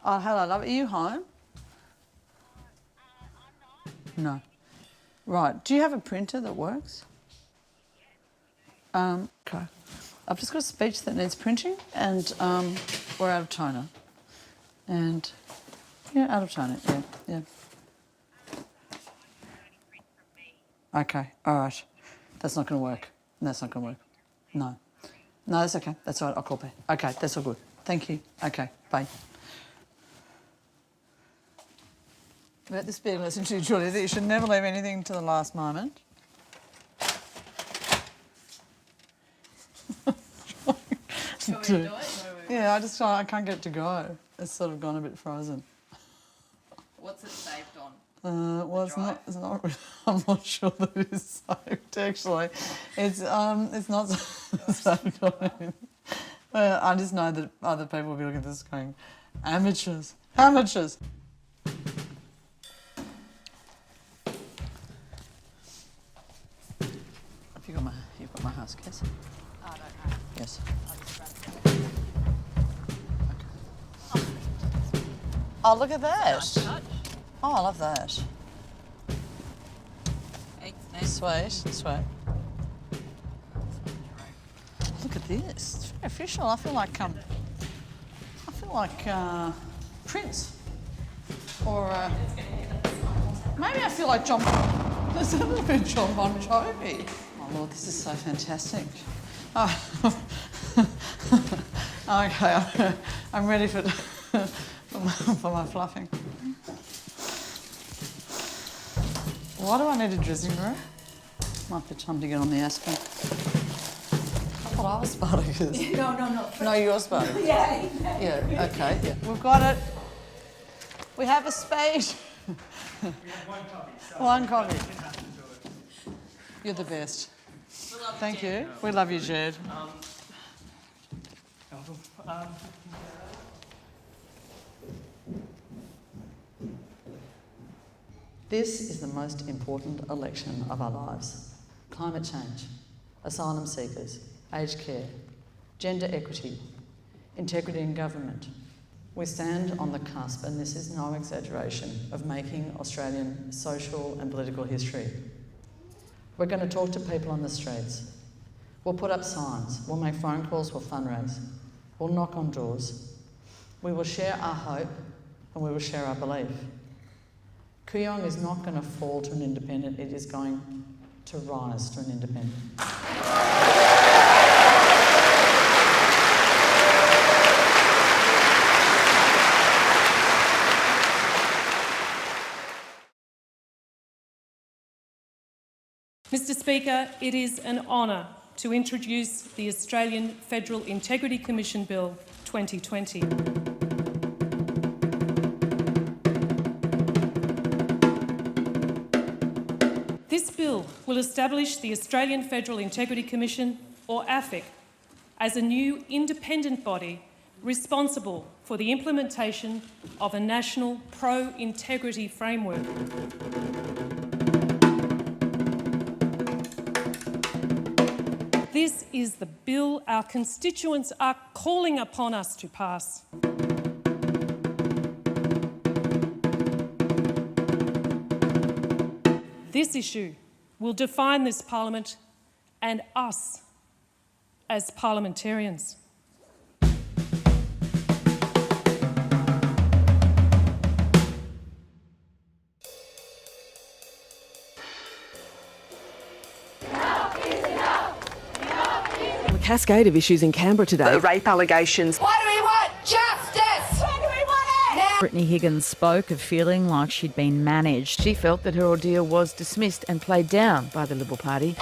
Oh, hello, love. Are you home? No. Right. Do you have a printer that works? Okay. I've just got a speech that needs printing, and we're out of toner. And yeah, out of toner. Yeah. Okay. All right. That's not going to work. That's not going to work. No. No, that's okay. That's all right. I'll call back. Okay, that's all good. Thank you. Okay, bye. About this being listened to, Julie, that you should never leave anything to the last moment. Shall we do it? Yeah, I can't get it to go. It's sort of gone a bit frozen. What's it saved on? Well, it's not. I'm not sure that it is saved. Actually, it's not saved on anything. I just know that other people will be looking at this going, amateurs. Have you've got my house keys? I don't know. Yes. I'll just grab it. Okay. Oh, look at that. Nice touch. Oh, I love that. Sweet. Look at this. It's very official. I feel like Prince, or maybe I feel like John. There's a little bit of John Bon Jovi. Oh Lord, this is so fantastic. Oh. Okay, I'm ready for my fluffing. Why do I need a dressing room? Might be time to get on the aspirin. I thought I was Spartacus. No, you're Spartacus. Yeah, okay, yeah. We've got it. We have a space. We have one copy. So One copy. you have to do it. You're the best. We love Thank Jen. you. We love you, Jed. This is the most important election of our lives. Climate change, asylum seekers, aged care, gender equity, integrity in government. We stand on the cusp, and this is no exaggeration, of making Australian social and political history. We're going to talk to people on the streets. We'll put up signs, we'll make phone calls, we'll fundraise, we'll knock on doors. We will share our hope and we will share our belief. Kooyong is not going to fall to an independent, it is going to rise to an independent. Mr Speaker, it is an honour to introduce the Australian Federal Integrity Commission Bill 2020. This bill will establish the Australian Federal Integrity Commission, or AFIC, as a new independent body responsible for the implementation of a national pro-integrity framework. This is the bill our constituents are calling upon us to pass. This issue will define this parliament and us as parliamentarians. Cascade of issues in Canberra today. The rape allegations. What do we want? Justice! When do we want it? Now! Brittany Higgins spoke of feeling like she'd been managed. She felt that her ordeal was dismissed and played down by the Liberal Party.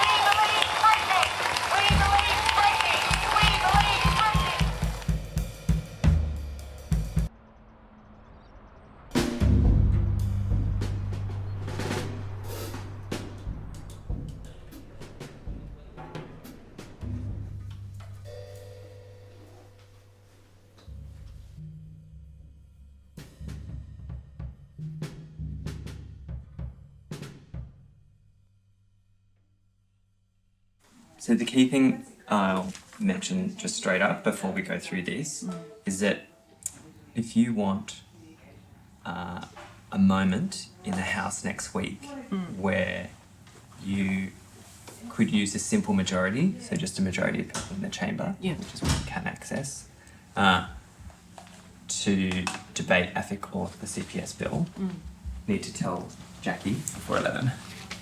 So the key thing I'll mention just straight up before we go through this is that if you want a moment in the House next week where you could use a simple majority, so just a majority of people in the chamber, which is what you can access, to debate AFIC or the CPS bill. Need to tell Jackie before 11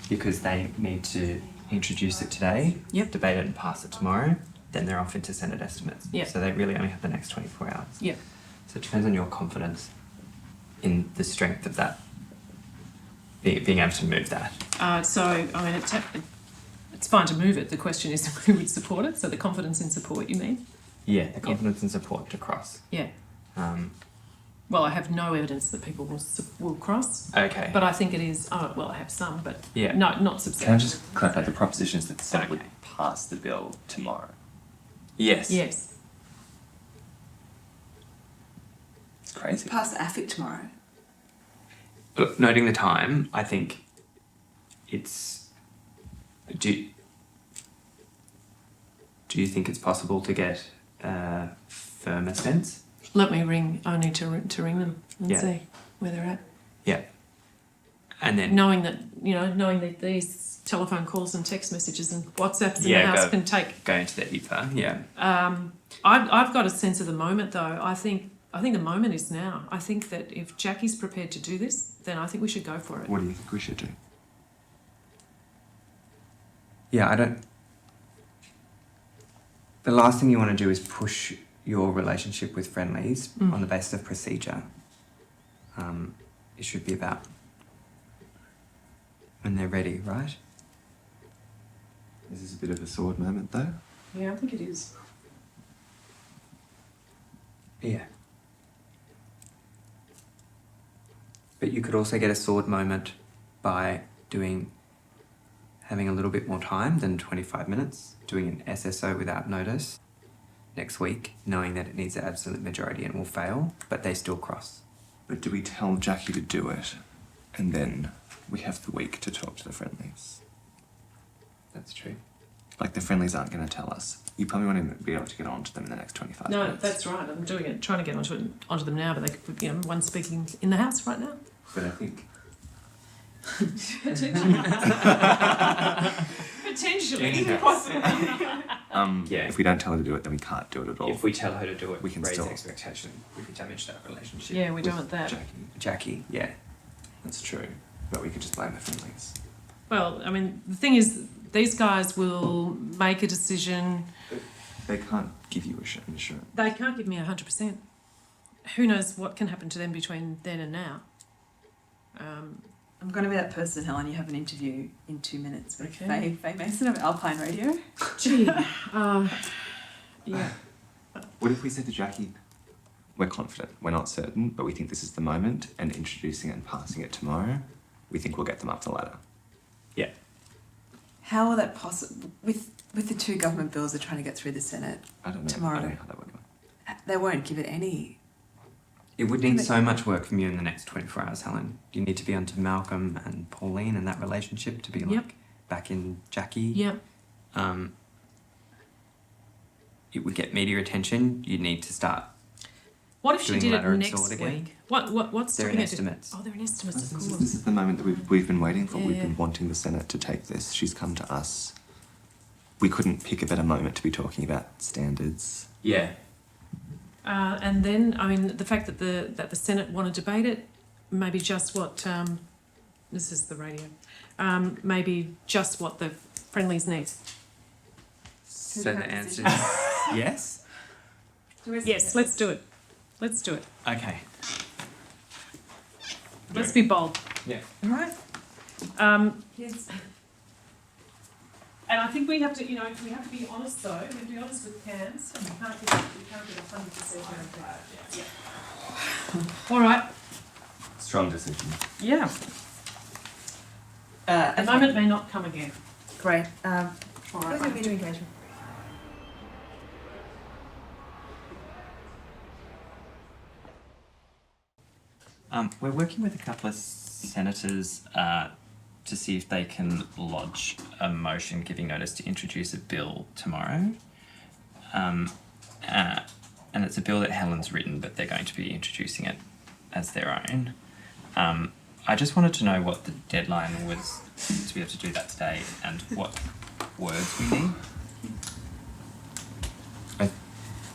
because they need to introduce it today, debate it and pass it tomorrow, then they're off into Senate estimates. So they really only have the next 24 hours. So it depends on your confidence in the strength of that, being able to move that. It's fine to move it. The question is who would support it. So the confidence in support, you mean? Yeah, the confidence and support to cross. Yeah. Well, I have no evidence that people will cross. Okay. But I think it is. Oh, well, I have some, but Yeah. not Can I substantial. just clarify, the proposition is that the Senate Okay. would pass the bill tomorrow? Yes. Yes. It's crazy. Pass the AFIC tomorrow. Look, noting the time, I think it's. Do you think it's possible to get a firmer sense? Let me ring. I need to ring them and Yeah. see where they're at. Yeah. And then. Knowing that these telephone calls and text messages and WhatsApps in the house can take. Go into the ether, yeah. I've got a sense of the moment though. I think the moment is now. I think that if Jackie's prepared to do this, then I think we should go for it. What do you think we should do? Yeah, I don't. The last thing you want to do is push your relationship with friendlies on the basis of procedure. It should be about when they're ready, right? Is this a bit of a sword moment though? Yeah, I think it is. Yeah. But you could also get a sword moment by having a little bit more time than 25 minutes, doing an SSO without notice next week, knowing that it needs an absolute majority and will fail, but they still cross. But do we tell Jackie to do it and then we have the week to talk to the friendlies? That's true. Like, the friendlies aren't going to tell us. You probably want to be able to get on to them in the next 25 No, minutes. that's right. I'm doing it, trying to get onto them now, but they could, one's speaking in the house right now. But I think... Potentially. Yeah. If we don't tell her to do it, then we can't do it at all. If we tell her to do it, We can raise still- expectation. We could damage that relationship. Yeah, we don't want that. Jackie, yeah. That's true. But we could just blame the friendlies. Well, I mean, the thing is, these guys will make a decision. They can't give you assurance. They can't give me 100%. Who knows what can happen to them between then and now? I'm going to be that person, Helen. You have an interview in 2 minutes with Okay. Faye Mason of Alpine Radio. Gee, yeah. What if we said to Jackie, we're confident, we're not certain, but we think this is the moment, and introducing it and passing it tomorrow, we think we'll get them up the ladder? Yeah. How will that possible with the two government bills they're trying to get through the Senate I don't know. tomorrow? I don't know how that would go. They won't give it any. It would need so much work from you in the next 24 hours, Helen. You need to be onto Malcolm and Pauline and that relationship to be like Yep. back in Jackie. Yeah. It would get media attention. You need to start. What if she Doing did it ladder and next sword again? week? What's They're in stopping her to- estimates. Oh, they're in estimates, of This course. is the moment that we've been waiting for. Yeah, We've yeah. been wanting the Senate to take this. She's come to us. We couldn't pick a better moment to be talking about standards. Yeah. And then, I mean, the fact that the Senate want to debate it, maybe just what this is the radio, maybe just what the friendlies need. So the answer is yes? Yes, let's do it. Let's do it. Okay. Let's be bold. Yeah. All right. Yes. And I think we have to, we have to be honest though. We have to be honest with cans, and we can't get 100% guarantee. Yeah. All right. Strong decision. Yeah. The moment may not come again. Great. All right. Where's media engagement? We're working with a couple of senators to see if they can lodge a motion giving notice to introduce a bill tomorrow. And it's a bill that Helen's written, but they're going to be introducing it as their own. I just wanted to know what the deadline was to be able to do that today and what words we need.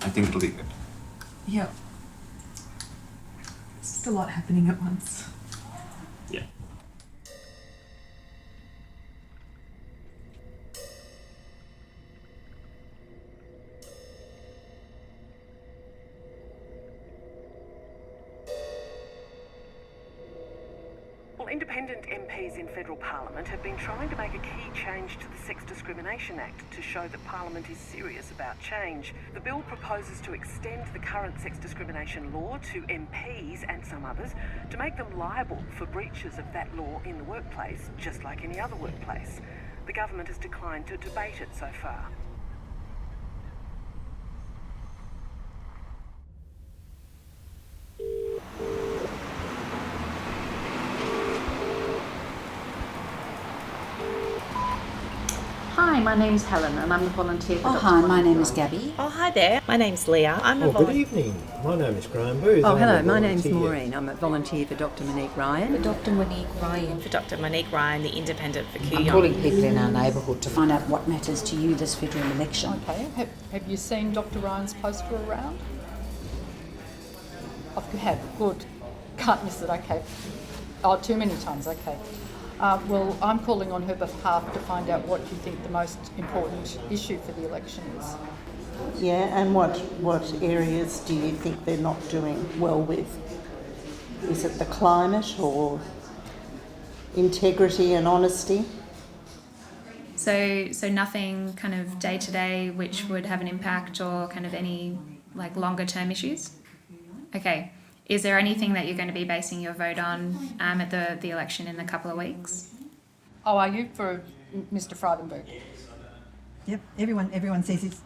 I think it'll be good. Yeah. It's just a lot happening at once. Yeah. Well, independent MPs in federal parliament have been trying to make a key change to the Sex Discrimination Act to show that parliament is serious about change. The bill proposes to extend the current sex discrimination law to MPs and some others to make them liable for breaches of that law in the workplace, just like any other workplace. The government has declined to debate it so far. Hi, my name's Helen and I'm a volunteer for Hi, my name is Gabby. Oh, hi there. My name's Leah. I'm a Good evening. My name is Graham Booth. Oh, hello. My name's Maureen. I'm a volunteer for Dr. Monique Ryan. For Dr. Monique Ryan. For Dr. Monique Ryan, the independent for I'm Kooyong. calling people in our neighbourhood to find out what matters to you this federal election. Okay. Have you seen Dr. Ryan's poster around? Oh, you have. Good. Can't miss it. Okay. Oh, too many times. Okay. Well, I'm calling on her behalf to find out what you think the most important issue for the election is. Yeah, and what areas do you think they're not doing well with? Is it the climate or integrity and honesty? So nothing kind of day to day which would have an impact or kind of any like longer term issues? Okay. Is there anything that you're going to be basing your vote on at the election in a couple of weeks? Oh, are you for Mr. Frydenberg? Yep, everyone says he's...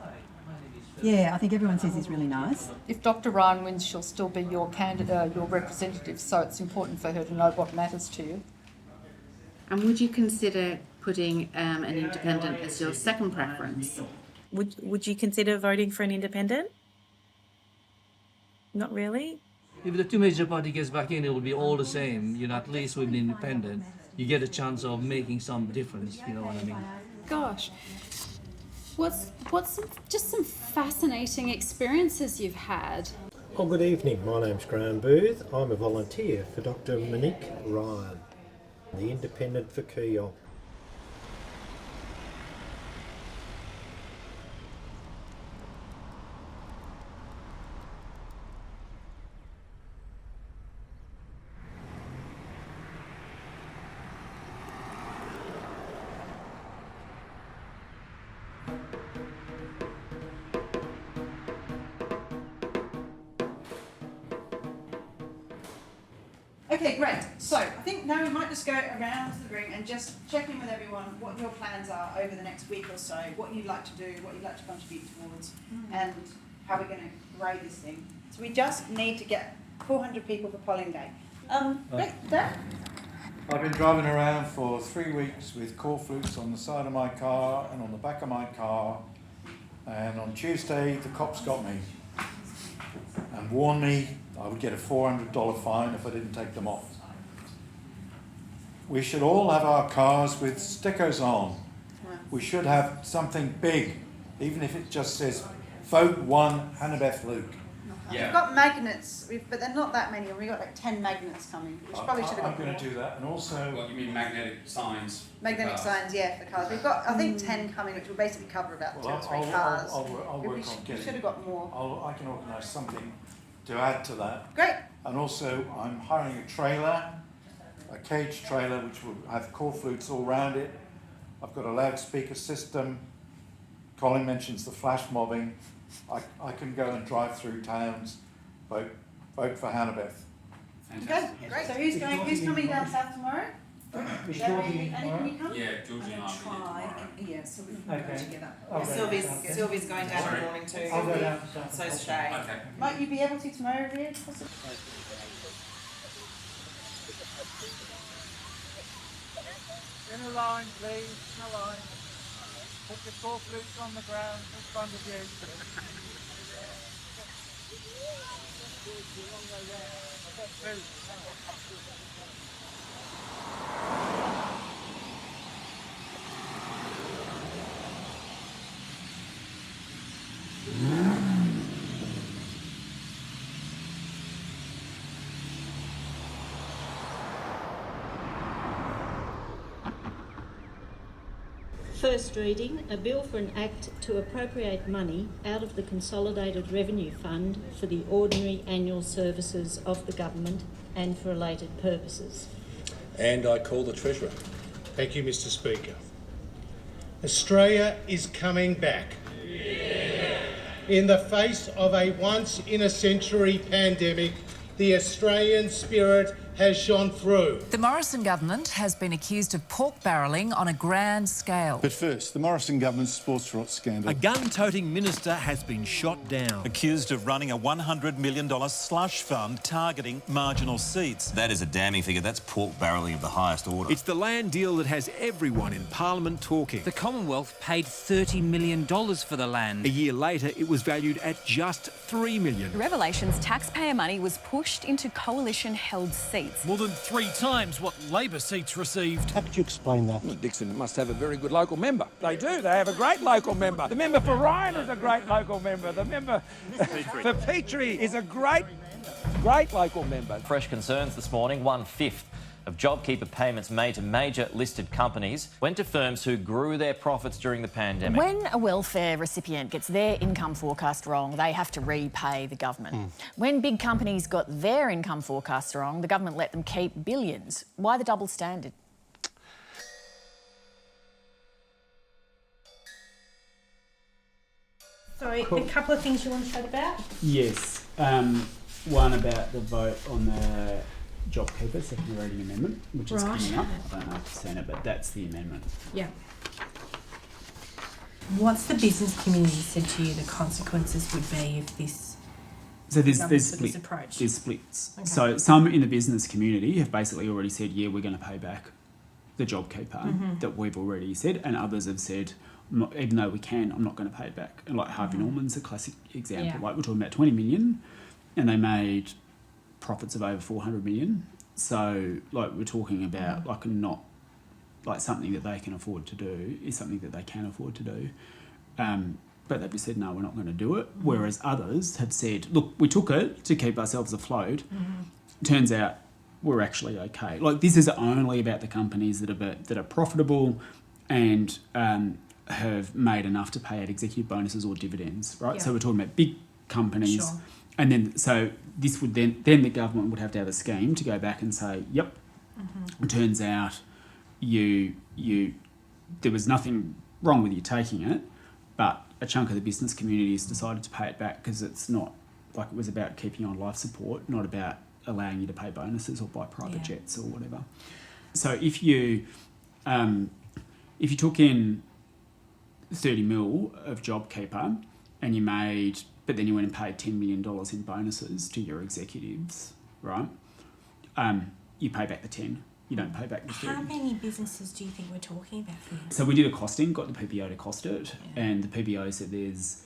Yeah, I think everyone says he's really nice. If Dr. Ryan wins, she'll still be your candidate, your representative, so it's important for her to know what matters to you. And would you consider putting an independent as your second preference? Would you consider voting for an independent? Not really? If the two major party gets back in, it will be all the same. You know, at least with an independent, you get a chance of making some difference. You know what I mean? Gosh, what's some fascinating experiences you've had? Oh, good evening. My name's Graham Booth. I'm a volunteer for Dr. Monique Ryan, the independent for Kooyong. Okay, great. So I think now we might just go around the room and just check in with everyone what your plans are over the next week or so, what you'd like to do, what you'd like to contribute towards, and how we're going to grade this thing. So we just need to get 400 people for polling day. Great, Dan? I've been driving around for 3 weeks with cornflakes on the side of my car and on the back of my car, and on Tuesday the cops got me and warned me I would get a $400 fine if I didn't take them off. We should all have our cars with stickers on. We should have something big, even if it just says, vote 1 Hannibeth Luke. Yeah. We've got magnets, but they're not that many, and we've got like 10 magnets coming, which probably should have got I'm going to do that, and also... What, you mean magnetic signs? Magnetic signs, yeah, for cars. We've got, I think, 10 coming, which will basically cover about 2 or 3 cars. I'll work on getting... We should have got more. I can organise something to add to that. Great. And also, I'm hiring a trailer, a cage trailer, which will have core flutes all around it. I've got a loudspeaker system. Colin mentions the flash mobbing. I can go and drive through towns, vote for Hannibeth. Okay, great. So who's coming down south tomorrow? Is Georgie Annie, can you come? Yeah, Georgie and I will be Yeah, so we can go together. Sylvie's going down in the morning too. I'll go down. So's Shay. Okay. Might you be able to tomorrow, Ria? In a line, please. In a line. Put your core flutes on the ground in front of you. First reading, a bill for an act to appropriate money out of the Consolidated Revenue Fund for the ordinary annual services of the government and for related purposes. And I call the Treasurer. Thank you, Mr. Speaker. Australia is coming back. Yeah. In the face of a once-in-a-century pandemic, the Australian spirit has shone through. The Morrison government has been accused of pork barrelling on a grand scale. But first, the Morrison government's sports rot scandal. A gun-toting minister has been shot down. Accused of running a $100 million slush fund targeting marginal seats. That is a damning figure. That's pork barrelling of the highest order. It's the land deal that has everyone in Parliament talking. The Commonwealth paid $30 million for the land. A year later, it was valued at just $3 million. The revelations taxpayer money was pushed into coalition-held seats. More than 3 times what Labor seats received. How could you explain that? Well, Dixon must have a very good local member. They do. They have a great local member. The member for Ryan is a great local member. The member for Petrie is a great local member. Fresh concerns this morning. 1/5 of JobKeeper payments made to major listed companies went to firms who grew their profits during the pandemic. When a welfare recipient gets their income forecast wrong, they have to repay the government. When big companies got their income forecast wrong, the government let them keep billions. Why the double standard? Sorry, a couple of things you want to chat about? Yes. One about the vote on the JobKeeper second reading amendment, which is coming up. I don't know if you've seen it, but that's the amendment. Yeah. What's the business community said to you the consequences would be if this? So there's split. Approach? There's splits. Okay. So some in the business community have basically already said, yeah, we're going to pay back the JobKeeper that we've already said, and others have said, even though we can, I'm not going to pay it back. And like Harvey Norman's a classic example. Yeah. Like we're talking about 20 million, and they made profits of over 400 million. So like we're talking about like not like something that they can afford to do is something that they can afford to do. But they've just said, no, we're not going to do it. Whereas others have said, look, we took it to keep ourselves afloat. Turns out we're actually okay. Like this is only about the companies that are profitable and have made enough to pay out executive bonuses or dividends, right? Yeah. So we're talking about big companies. Sure. And then, so this would then the government would have to have a scheme to go back and say, yep, it turns out there was nothing wrong with you taking it, but a chunk of the business community has decided to pay it back because it's not, like it was about keeping you on life support, not about allowing you to pay bonuses or buy private jets or whatever. So if you took in 30 mil of JobKeeper and you made, but then you went and paid $10 million in bonuses to your executives, right? You pay back the 10. You don't pay back the 30. How many businesses do you think we're talking about here? So we did a costing, got the PBO to cost it, and the PBO said there's,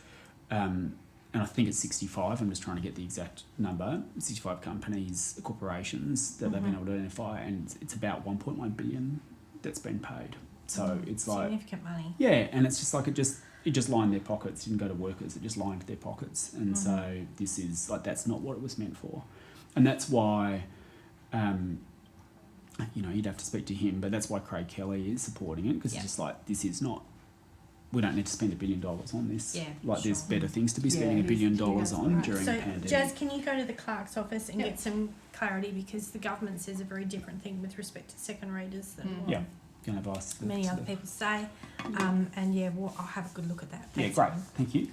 and I think it's 65, I'm just trying to get the exact number, 65 companies, corporations that they've been able to identify, and it's about 1.1 billion that's been paid. So it's like... significant money. Yeah, and it's just like it just lined their pockets, didn't go to workers, it just lined their pockets. And so this is, like, that's not what it was meant for. And that's why... you'd have to speak to him, but that's why Craig Kelly is supporting it, because it's just like, this is not, we don't need to spend $1 billion on this. Yeah, like, there's better things to be spending $1 billion on during so, a pandemic. Jazz, can you go to the clerk's office and get some clarity, because the government says a very different thing with respect to second readers than what Going to advise many other people say. And I'll have a good look at that. Thanks, great, Ellen. thank you.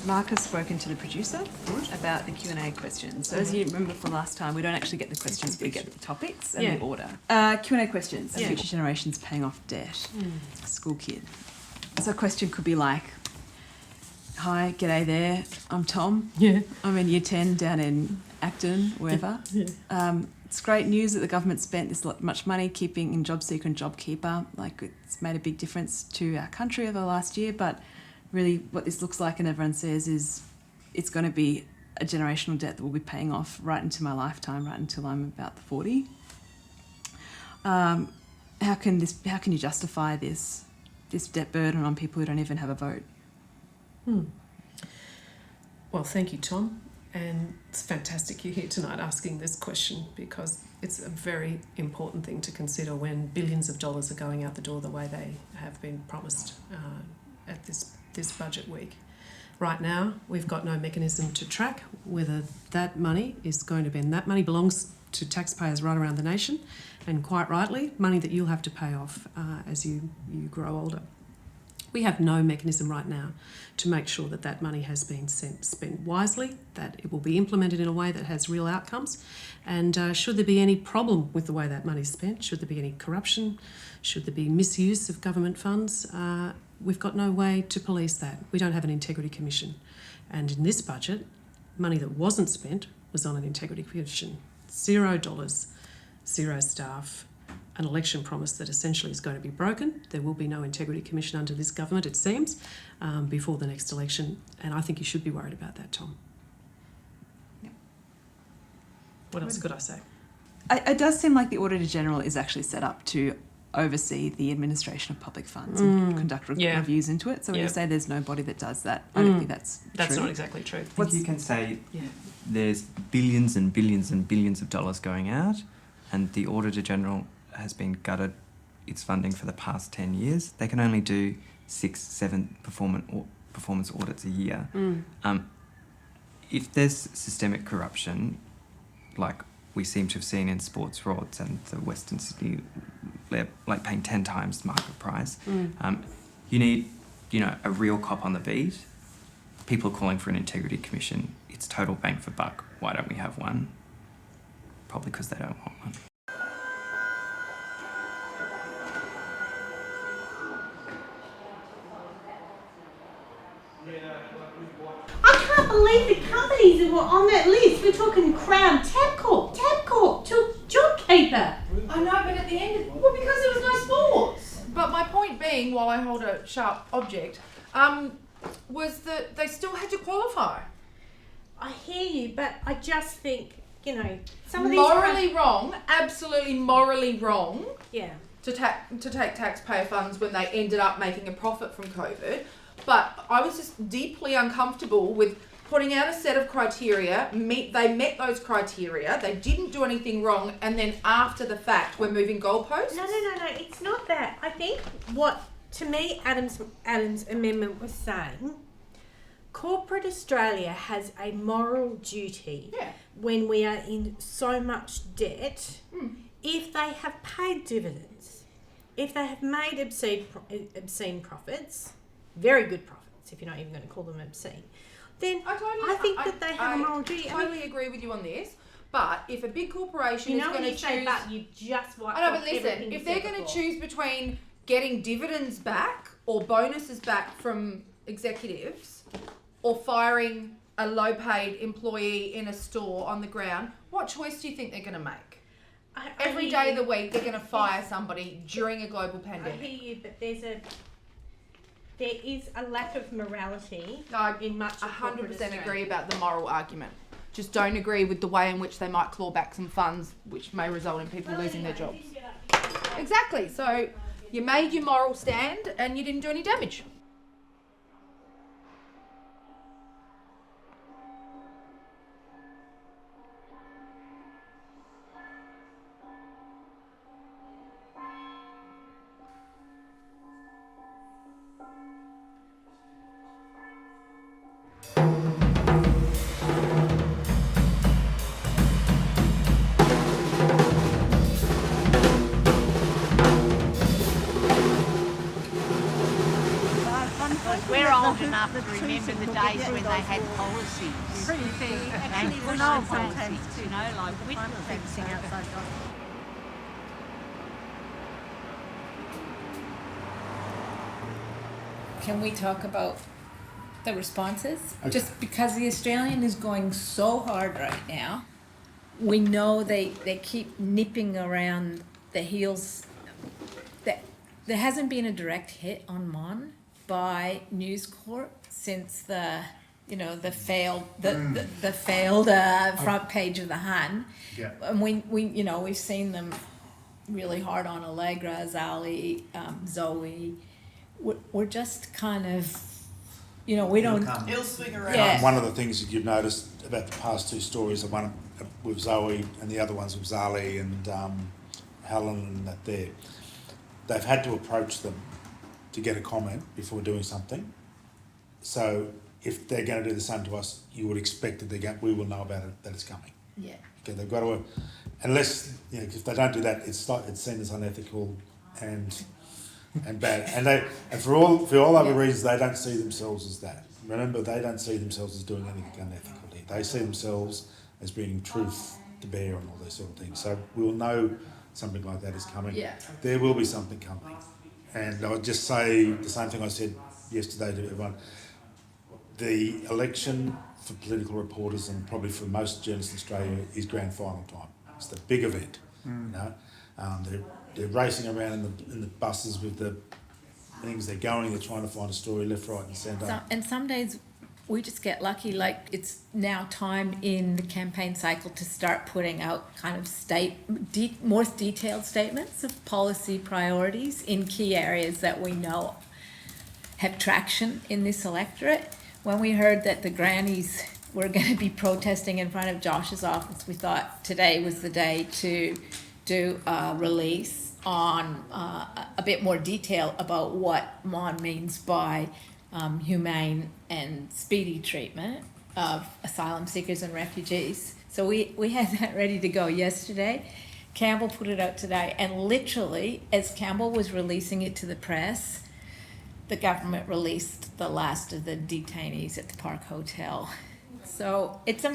Mark has spoken to the producer about the Q&A questions. So as you remember from last time, we don't actually get the questions, we get the topics and the order. Q&A questions. Future generations paying off debt. School kid. So a question could be like, hi, g'day there, I'm Tom. Yeah. I'm in year 10 down in Acton, wherever. it's great news that the government spent this much money keeping in JobSeeker and JobKeeper. Like, it's made a big difference to our country over the last year, but really what this looks like, and everyone says, is it's going to be a generational debt that we'll be paying off right into my lifetime, right until I'm about 40. How can you justify this debt burden on people who don't even have a vote? Well, thank you, Tom. And it's fantastic you're here tonight asking this question, because it's a very important thing to consider when billions of dollars are going out the door the way they have been promised at this budget week. Right now, we've got no mechanism to track whether that money is going to be, and that money belongs to taxpayers right around the nation, and quite rightly, money that you'll have to pay off as you grow older. We have no mechanism right now to make sure that that money has been spent wisely, that it will be implemented in a way that has real outcomes, and should there be any problem with the way that money is spent, should there be any corruption, should there be misuse of government funds, we've got no way to police that. We don't have an integrity commission. And in this budget, money that wasn't spent was on an integrity commission. $0, 0 staff, an election promise that essentially is going to be broken. There will be no integrity commission under this government, it seems, before the next election. And I think you should be worried about that, Tom. Yep. What else could I say? It does seem like the Auditor General is actually set up to oversee the administration of public funds and conduct reviews into it. So when you say there's nobody that does that, I don't think that's true. Not exactly true. I think you can say there's billions and billions and billions of dollars going out, and the Auditor General has been gutted its funding for the past 10 years. They can only do 6-7 performance audits a year. If there's systemic corruption, like we seem to have seen in sports rods and the Western Sydney, like paying 10 times market price, you need, a real cop on the beat. People are calling for an integrity commission. It's total bang for buck. Why don't we have one? Probably because they don't want one. I can't believe the companies that were on that list. We're talking Crown, Tabcorp, JobKeeper. I know, but at the end, well, because there was no sports. But my point being, while I hold a sharp object, was that they still had to qualify. I hear you, but I just think, some of these... Morally wrong, absolutely morally wrong. Yeah. To take taxpayer funds when they ended up making a profit from COVID. But I was just deeply uncomfortable with putting out a set of criteria. They met those criteria. They didn't do anything wrong. And then after the fact, we're moving goalposts. No. It's not that. I think what, to me, Adam's amendment was saying, corporate Australia has a moral duty when we are in so much debt, if they have paid dividends, if they have made obscene profits, very good profits, if you're not even going to call them obscene, then I think that they have a moral duty. I totally agree with you on this. But if a big corporation is going to choose... say but, you just wipe I know, but listen, if they're going to choose between getting dividends back or bonuses back from executives or firing a low-paid employee in a store on the ground, what choice do you think they're going to make? Every day of the week, they're going to fire somebody during a global pandemic. I hear you, but there is a lack of morality in much of corporate Australia. 100% agree about the moral argument. Just don't agree with the way in which they might claw back some funds, which may result in people losing their jobs. Exactly. So you made your moral stand and you didn't do any damage. We're old enough to remember the days when they had policies. Pretty fair. And pushed the policies, like winter fencing outside. Can we talk about the responses? Okay. Just because the Australian is going so hard right now, we know they keep nipping around the heels. That there hasn't been a direct hit on Mon by News Corp since the failed front page of the Hun. Yeah. And we've seen them really hard on Allegra, Zali, Zoe. We're just kind of, we don't. It'll swing around. Yeah. One of the things that you've noticed about the past two stories, the one with Zoe and the other ones with Zali and Helen and that they've had to approach them to get a comment before doing something. So if they're going to do the same to us, you would expect that we will know about it, that it's coming. Yeah. Okay, they've got to, unless, if they don't do that, it's seen as unethical and bad. And for all other reasons, they don't see themselves as that. Remember, they don't see themselves as doing anything unethically. They see themselves as bringing truth to bear on all those sort of things. So we'll know something like that is coming. Yeah. There will be something coming. And I would just say the same thing I said yesterday to everyone. The election for political reporters and probably for most journalists in Australia is grand final time. It's the big event. They're racing around in the buses with the things. They're trying to find a story left, right, and centre. And some days we just get lucky. Like it's now time in the campaign cycle to start putting out kind of more detailed statements of policy priorities in key areas that we know have traction in this electorate. When we heard that the grannies were going to be protesting in front of Josh's office, we thought today was the day to do a release on a bit more detail about what Mon means by humane and speedy treatment of asylum seekers and refugees. So we had that ready to go yesterday. Campbell put it out today, and literally, as Campbell was releasing it to the press, the government released the last of the detainees at the Park Hotel. So it's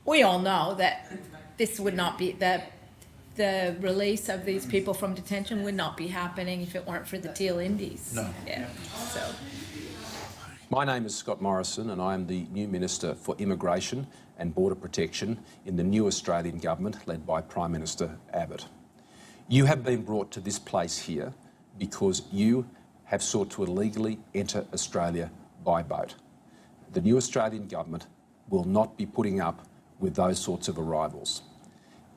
we all know that this would not be the release of these people from detention would not be happening if it weren't for the Teal Indies. No. Yeah. So. My name is Scott Morrison and I am the new Minister for Immigration and Border Protection in the new Australian government led by Prime Minister Abbott. You have been brought to this place here because you have sought to illegally enter Australia by boat. The new Australian government will not be putting up with those sorts of arrivals.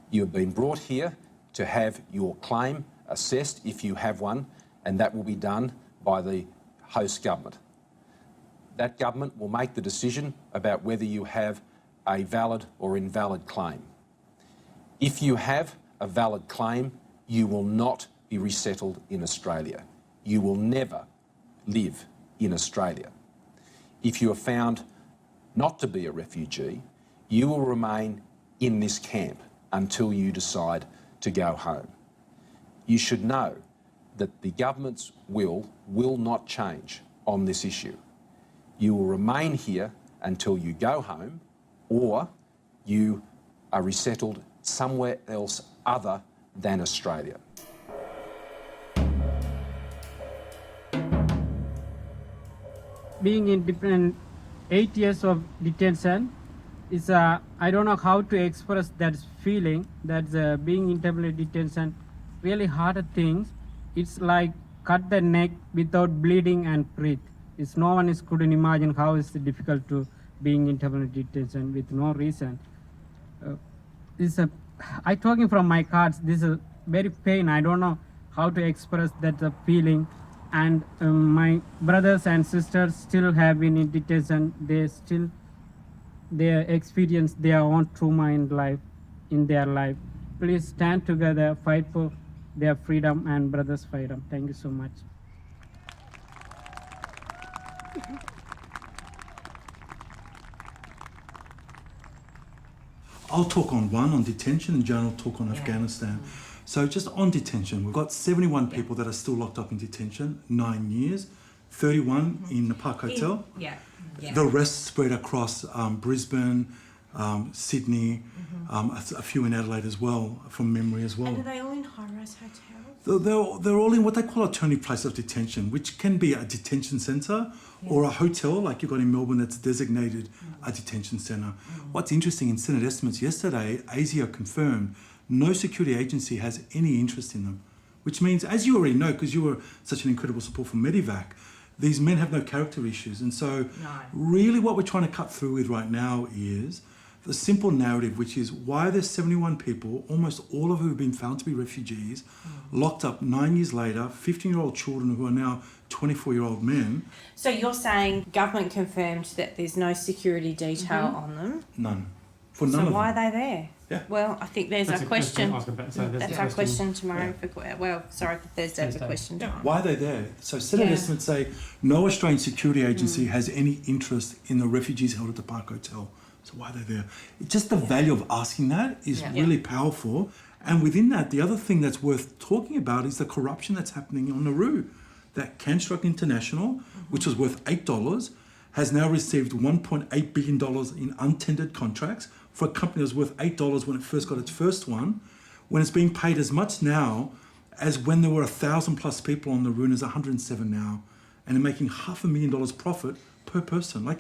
You have been brought here to have your claim assessed if you have one, and that will be done by the host government. That government will make the decision about whether you have a valid or invalid claim. If you have a valid claim, you will not be resettled in Australia. You will never live in Australia. If you are found not to be a refugee, you will remain in this camp until you decide to go home. You should know that the government's will not change on this issue. You will remain here until you go home or you are resettled somewhere else other than Australia. Being in different 8 years of detention is I don't know how to express that feeling that being in temporary detention really hard things. It's like cut the neck without bleeding and breathe. It's no one couldn't imagine how it's difficult to being in temporary detention with no reason. I talking from my cards. This is very pain. I don't know how to express that feeling. And my brothers and sisters still have been in detention. They experience their own trauma in their life. Please stand together, fight for their freedom and brothers' freedom. Thank you so much. I'll talk on detention, and Joan will talk on Afghanistan. So just on detention, we've got 71 people that are still locked up in detention, 9 years, 31 in the Park Hotel. The rest spread across Brisbane, Sydney, a few in Adelaide as well, from memory as well. And are they all in high-rise hotels? They're all in what they call alternative place of detention, which can be a detention centre or a hotel like you've got in Melbourne that's designated a detention centre. What's interesting, in Senate estimates yesterday, ASIO confirmed no security agency has any interest in them, which means, as you already know, because you were such an incredible support for Medivac, these men have no character issues. And so really what we're trying to cut through with right now is the simple narrative, which is why there's 71 people, almost all of whom have been found to be refugees, locked up 9 years later, 15-year-old children who are now 24-year-old men. So you're saying government confirmed that there's no security detail on them? None. For none of them. So why are they there? Yeah. Well, I think there's a question. That's our question tomorrow. Yeah. For Thursday for question time. Why are they there? So Senate estimates say no Australian security agency has any interest in the refugees held at the Park Hotel. So why are they there? Just the value of asking that is really powerful. And within that, the other thing that's worth talking about is the corruption that's happening on Nauru. That Canstruck International, which was worth $8, has now received $1.8 billion in untendered contracts for a company that was worth $8 when it first got its first one, when it's being paid as much now as when there were 1,000 plus people on Nauru, and there's 107 now, and they're making $500,000 profit per person.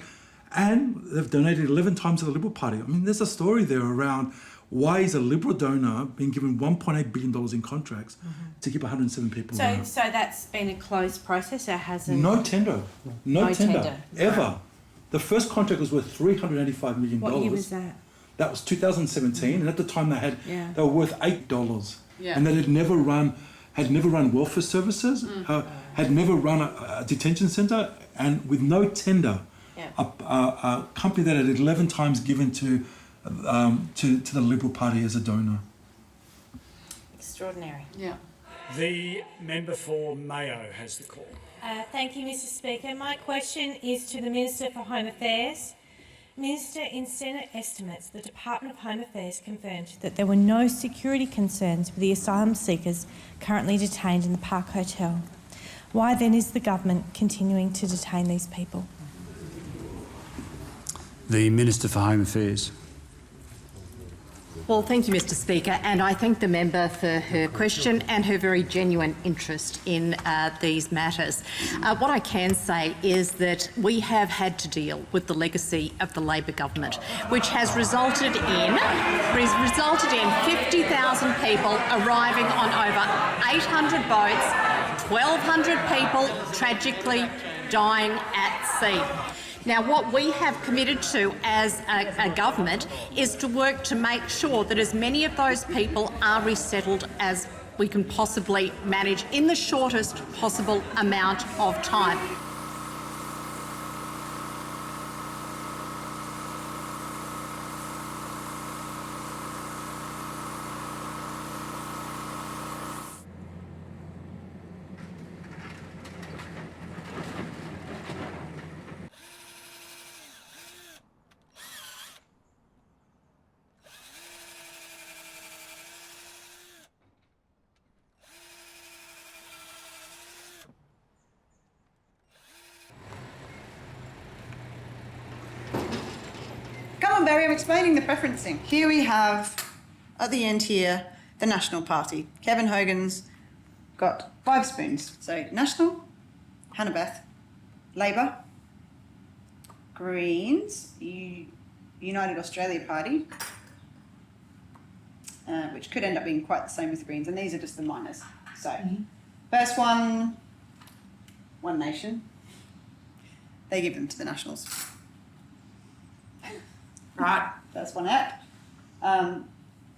And they've donated 11 times to the Liberal Party. I mean, there's a story there around why is a Liberal donor being given $1.8 billion in contracts to keep 107 people around? So that's been a closed process, or hasn't? No tender. No tender. Ever. Right. The first contract was worth $385 million. What year was that? That was 2017, and at the time they were worth $8. Yeah. And they had never run welfare services, had never run a detention centre, and with no tender, a company that had 11 times given to the Liberal Party as a donor. Extraordinary. Yeah. The member for Mayo has the call. Thank you, Mr. Speaker. My question is to the Minister for Home Affairs. Minister, in Senate estimates, the Department of Home Affairs confirmed that there were no security concerns with the asylum seekers currently detained in the Park Hotel. Why then is the government continuing to detain these people? The Minister for Home Affairs. Well, thank you, Mr. Speaker, and I thank the member for her question and her very genuine interest in these matters. What I can say is that we have had to deal with the legacy of the Labor government, which has resulted in 50,000 people arriving on over 800 boats, 1,200 people tragically dying at sea. Now, what we have committed to as a government is to work to make sure that as many of those people are resettled as we can possibly manage in the shortest possible amount of time. Barry, I'm explaining the preferencing. Here we have, at the end here, the National Party. Kevin Hogan's got 5 spoons. So National, Hannah Beth, Labor, Greens, United Australia Party, which could end up being quite the same with the Greens, and these are just the minors. So, first one, One Nation. They give them to the Nationals. Right, that's one out.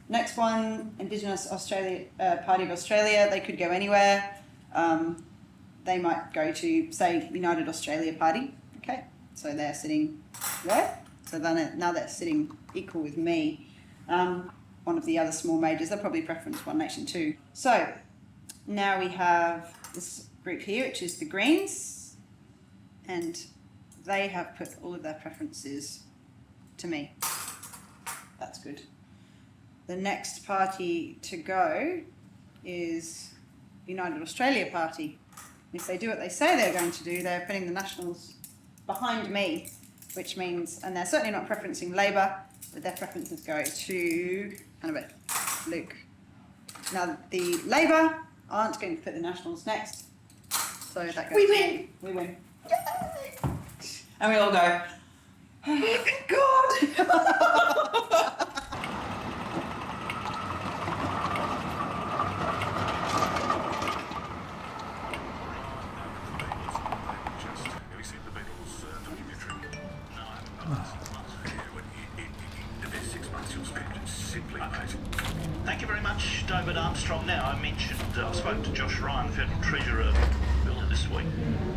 Next one, Indigenous Australia Party of Australia. They could go anywhere. They might go to, say, United Australia Party. Okay, so they're sitting there. So then now they're sitting equal with me. One of the other small majors, they'll probably preference One Nation too. So now we have this group here, which is the Greens, and they have put all of their preferences to me. That's good. The next party to go is United Australia Party. If they do what they say they're going to do, they're putting the Nationals behind me, which means, and they're certainly not preferencing Labor, The deaf preferences go to Annabeth, Luke. Now the Labour aren't going to put the Nationals next, so that goes. We win. We win. Yay! And we all go, oh, thank God! Thank you very much, David Armstrong. Now, I mentioned, I spoke to Josh Ryan, Federal Treasurer, earlier this week.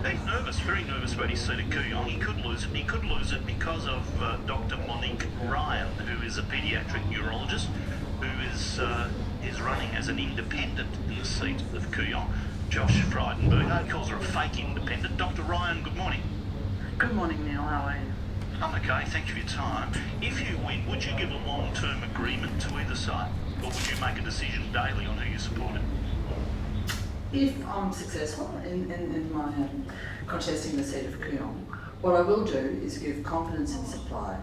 He's nervous, very nervous about his seat at Kooyong. He could lose it. He could lose it because of Dr. Monique Ryan, who is a paediatric neurologist, who is running as an independent in the seat of Kooyong. Josh Frydenberg calls her a fake independent. Dr. Ryan, good morning. Good morning, Neil. How are you? I'm okay, thank you for your time. If you win, would you give a long-term agreement to either side? Or would you make a decision daily on who you supported? If I'm successful in my contesting the seat of Kooyong, what I will do is give confidence in supply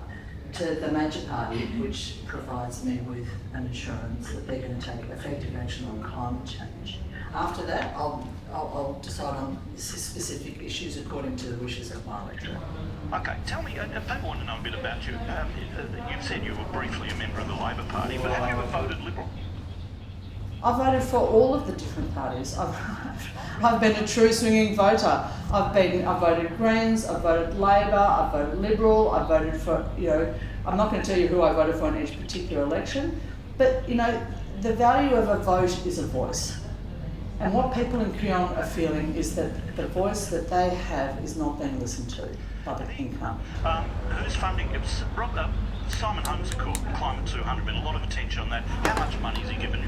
to the major party, which provides me with an assurance that they're going to take effective action on climate change. After that, I'll decide on specific issues according to the wishes of my electorate. Okay, tell me, people want to know a bit about you. You've said you were briefly a member of the Labor Party, but have you ever voted Liberal? I've voted for all of the different parties. I've been a true swinging voter. I've voted Greens, I've voted Labor, I've voted Liberal, I've voted for, I'm not going to tell you who I voted for in each particular election, but, the value of a vote is a voice. And what people in Kooyong are feeling is that the voice that they have is not being listened to by the income. Who's funding? Simon Holmes called Climate 200, been a lot of attention on that. How much money has he given you?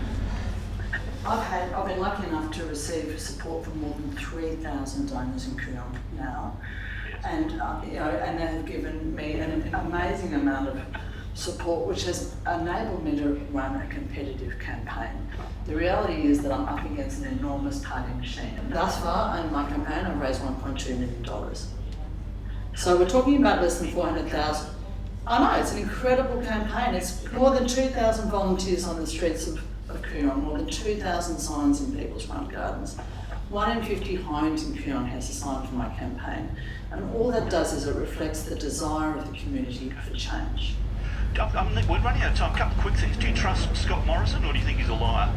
I've been lucky enough to receive support from more than 3,000 donors in Kooyong now, and and they have given me an amazing amount of support, which has enabled me to run a competitive campaign. The reality is that I'm up against an enormous party machine. Thus far, in my campaign, I've raised $1.2 million. So we're talking about less than 400,000. I know, it's an incredible campaign. It's more than 2,000 volunteers on the streets of Kooyong, more than 2,000 signs in people's front gardens. 1 in 50 homes in Kooyong has a sign for my campaign. And all that does is it reflects the desire of the community for change. We're running out of time. A couple of quick things. Do you trust Scott Morrison, or do you think he's a liar?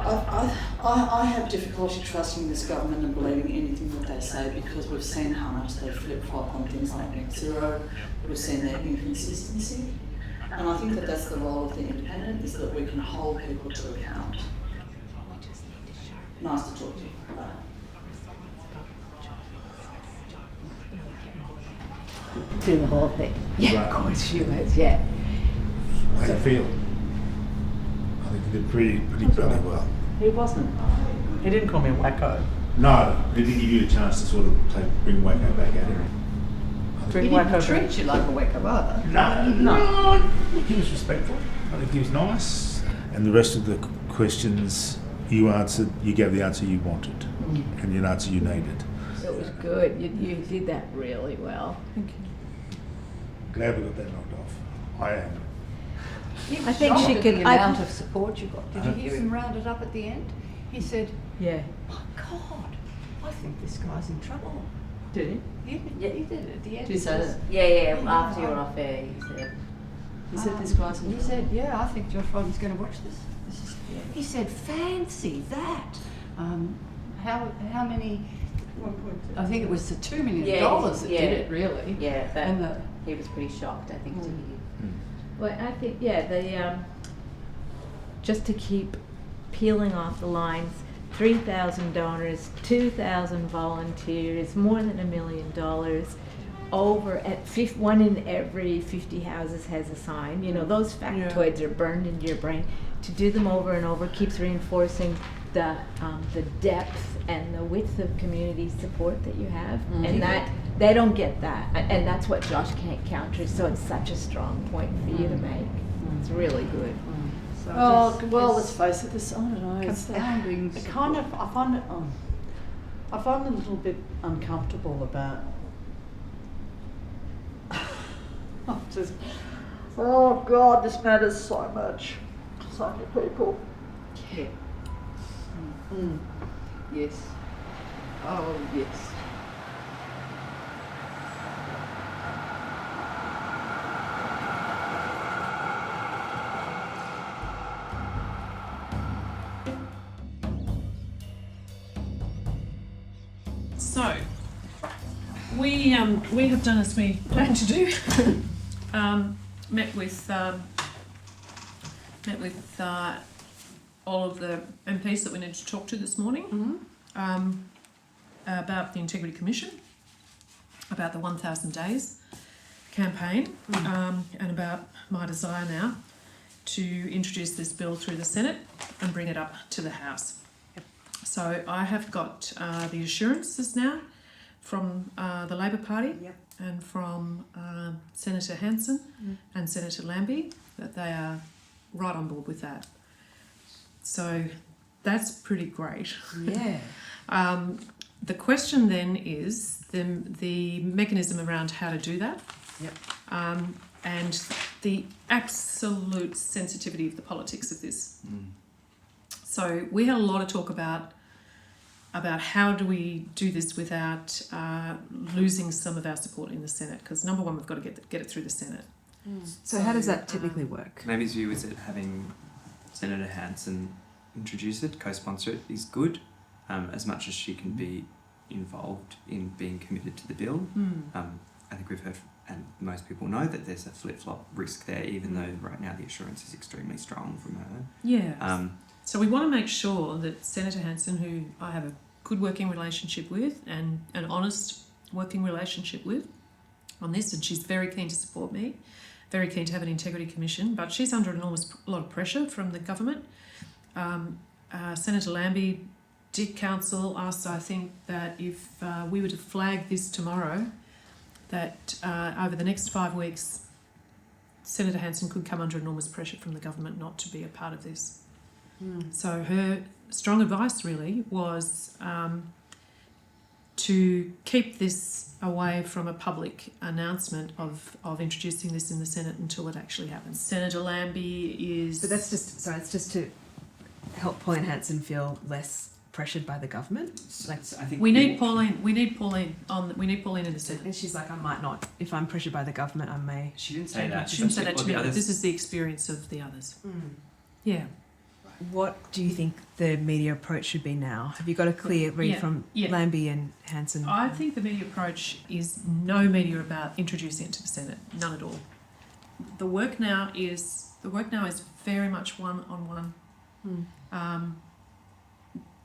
I have difficulty trusting this government and believing anything that they say, because we've seen how much they flip-flop on things like net zero. We've seen their inconsistency. And I think that that's the role of the independent, is that we can hold people to account. Nice to talk to you. Bye. Do the whole thing. Yeah, Right. of course she was, yeah. How do you feel? I think you did pretty well. He wasn't. He didn't call me a wacko. No, he didn't give you a chance to sort of bring Wacko back at him. He didn't treat you like a wacko either. No. He was respectful. I think he was nice. And the rest of the questions you answered, you gave the answer you wanted, and the answer you needed. It was good. You did that really well. Thank you. Glad we got that knocked off. I am. I think she could. The amount of support you got. Did you hear him round it up at the end? He said, Yeah. "My God, I think this guy's in trouble." Did he? Yeah, he did at the end. Did he say that? Yeah, after you were off air, he said. He said this guy's in trouble. He said, "Yeah, I think Josh Rodden's going to watch this." He said, "Fancy that." How many? 1.2. I think it was the $2 million that did it, really. Yeah, and he was pretty shocked, I think, to hear. Well, I think, just to keep peeling off the lines, 3,000 donors, 2,000 volunteers, more than $1 million. Over at 1 in every 50 houses has a sign. You know, those factoids are burned into your brain. To do them over and over keeps reinforcing the depth and the width of community support that you have, and that they don't get that, and that's what Josh can't counter. So it's such a strong point for you to make. It's really good. So let's face it. This, I don't know. Confounding. It's kind of. I find it a little bit uncomfortable about Just, oh God, this matters so much. So many people. Yeah. Yes. Oh, yes. So, we have done as we planned to do. Met with all of the MPs that we need to talk to this morning about the Integrity Commission, about the 1,000 Days campaign, and about my desire now to introduce this bill through the Senate and bring it up to the House. So I have got the assurances now from the Labor Party and from Senator Hanson and Senator Lambie that they are right on board with that. So that's pretty great. Yeah. The question then is the mechanism around how to do that. Yep. And the absolute sensitivity of the politics of this. So we had a lot of talk about how do we do this without losing some of our support in the Senate, because number one, we've got to get it through the Senate. So how does that typically work? Labour's view is that having Senator Hanson introduce it, co-sponsor it, is good, as much as she can be involved in being committed to the bill. I think we've heard, and most people know, that there's a flip-flop risk there, even though right now the assurance is extremely strong from her. Yeah. So we want to make sure that Senator Hanson, who I have a good working relationship with and an honest working relationship with on this, and she's very keen to support me, very keen to have an Integrity Commission, but she's under an enormous lot of pressure from the government. Senator Lambie did counsel us, I think, that if we were to flag this tomorrow, that over the next 5 weeks, Senator Hanson could come under enormous pressure from the government not to be a part of this. So her strong advice really was to keep this away from a public announcement of introducing this in the Senate until it actually happens. Senator Lambie is... But that's just to help Pauline Hanson feel less pressured by the government. Like, I think we need Pauline in the Senate. And she's like, I might not. If I'm pressured by the government, I may. She didn't say that. She didn't say that to me, but this is the experience of the others. Yeah. What do you think the media approach should be now? Have you got a clear read from Lambie and Hanson? I think the media approach is no media about introducing it to the Senate, none at all. The work now is very much one-on-one.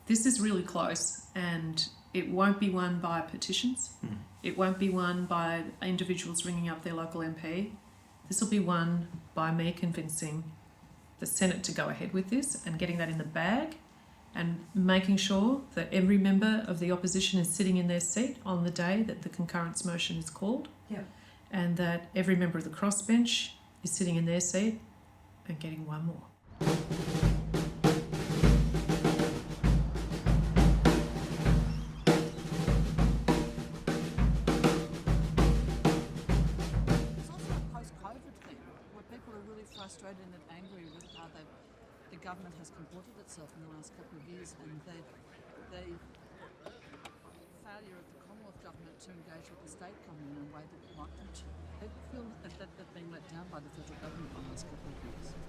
This is really close, and it won't be won by petitions. It won't be won by individuals ringing up their local MP. This will be won by me convincing the Senate to go ahead with this and getting that in the bag and making sure that every member of the opposition is sitting in their seat on the day that the concurrence motion is called, and that every member of the crossbench is sitting in their seat and getting one more. Frustrated and angry with how the government has comported itself in the last couple of years, and the failure of the Commonwealth government to engage with the state government in a way that we'd like them to. They feel that they've been let down by the federal government in the last couple of years.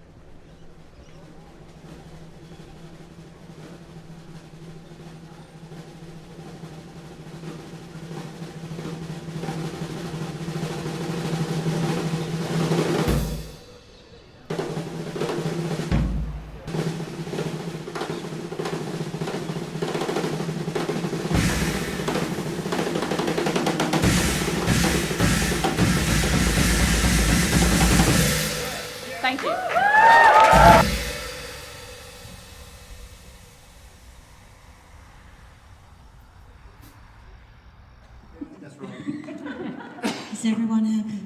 Thank you. Is everyone happy?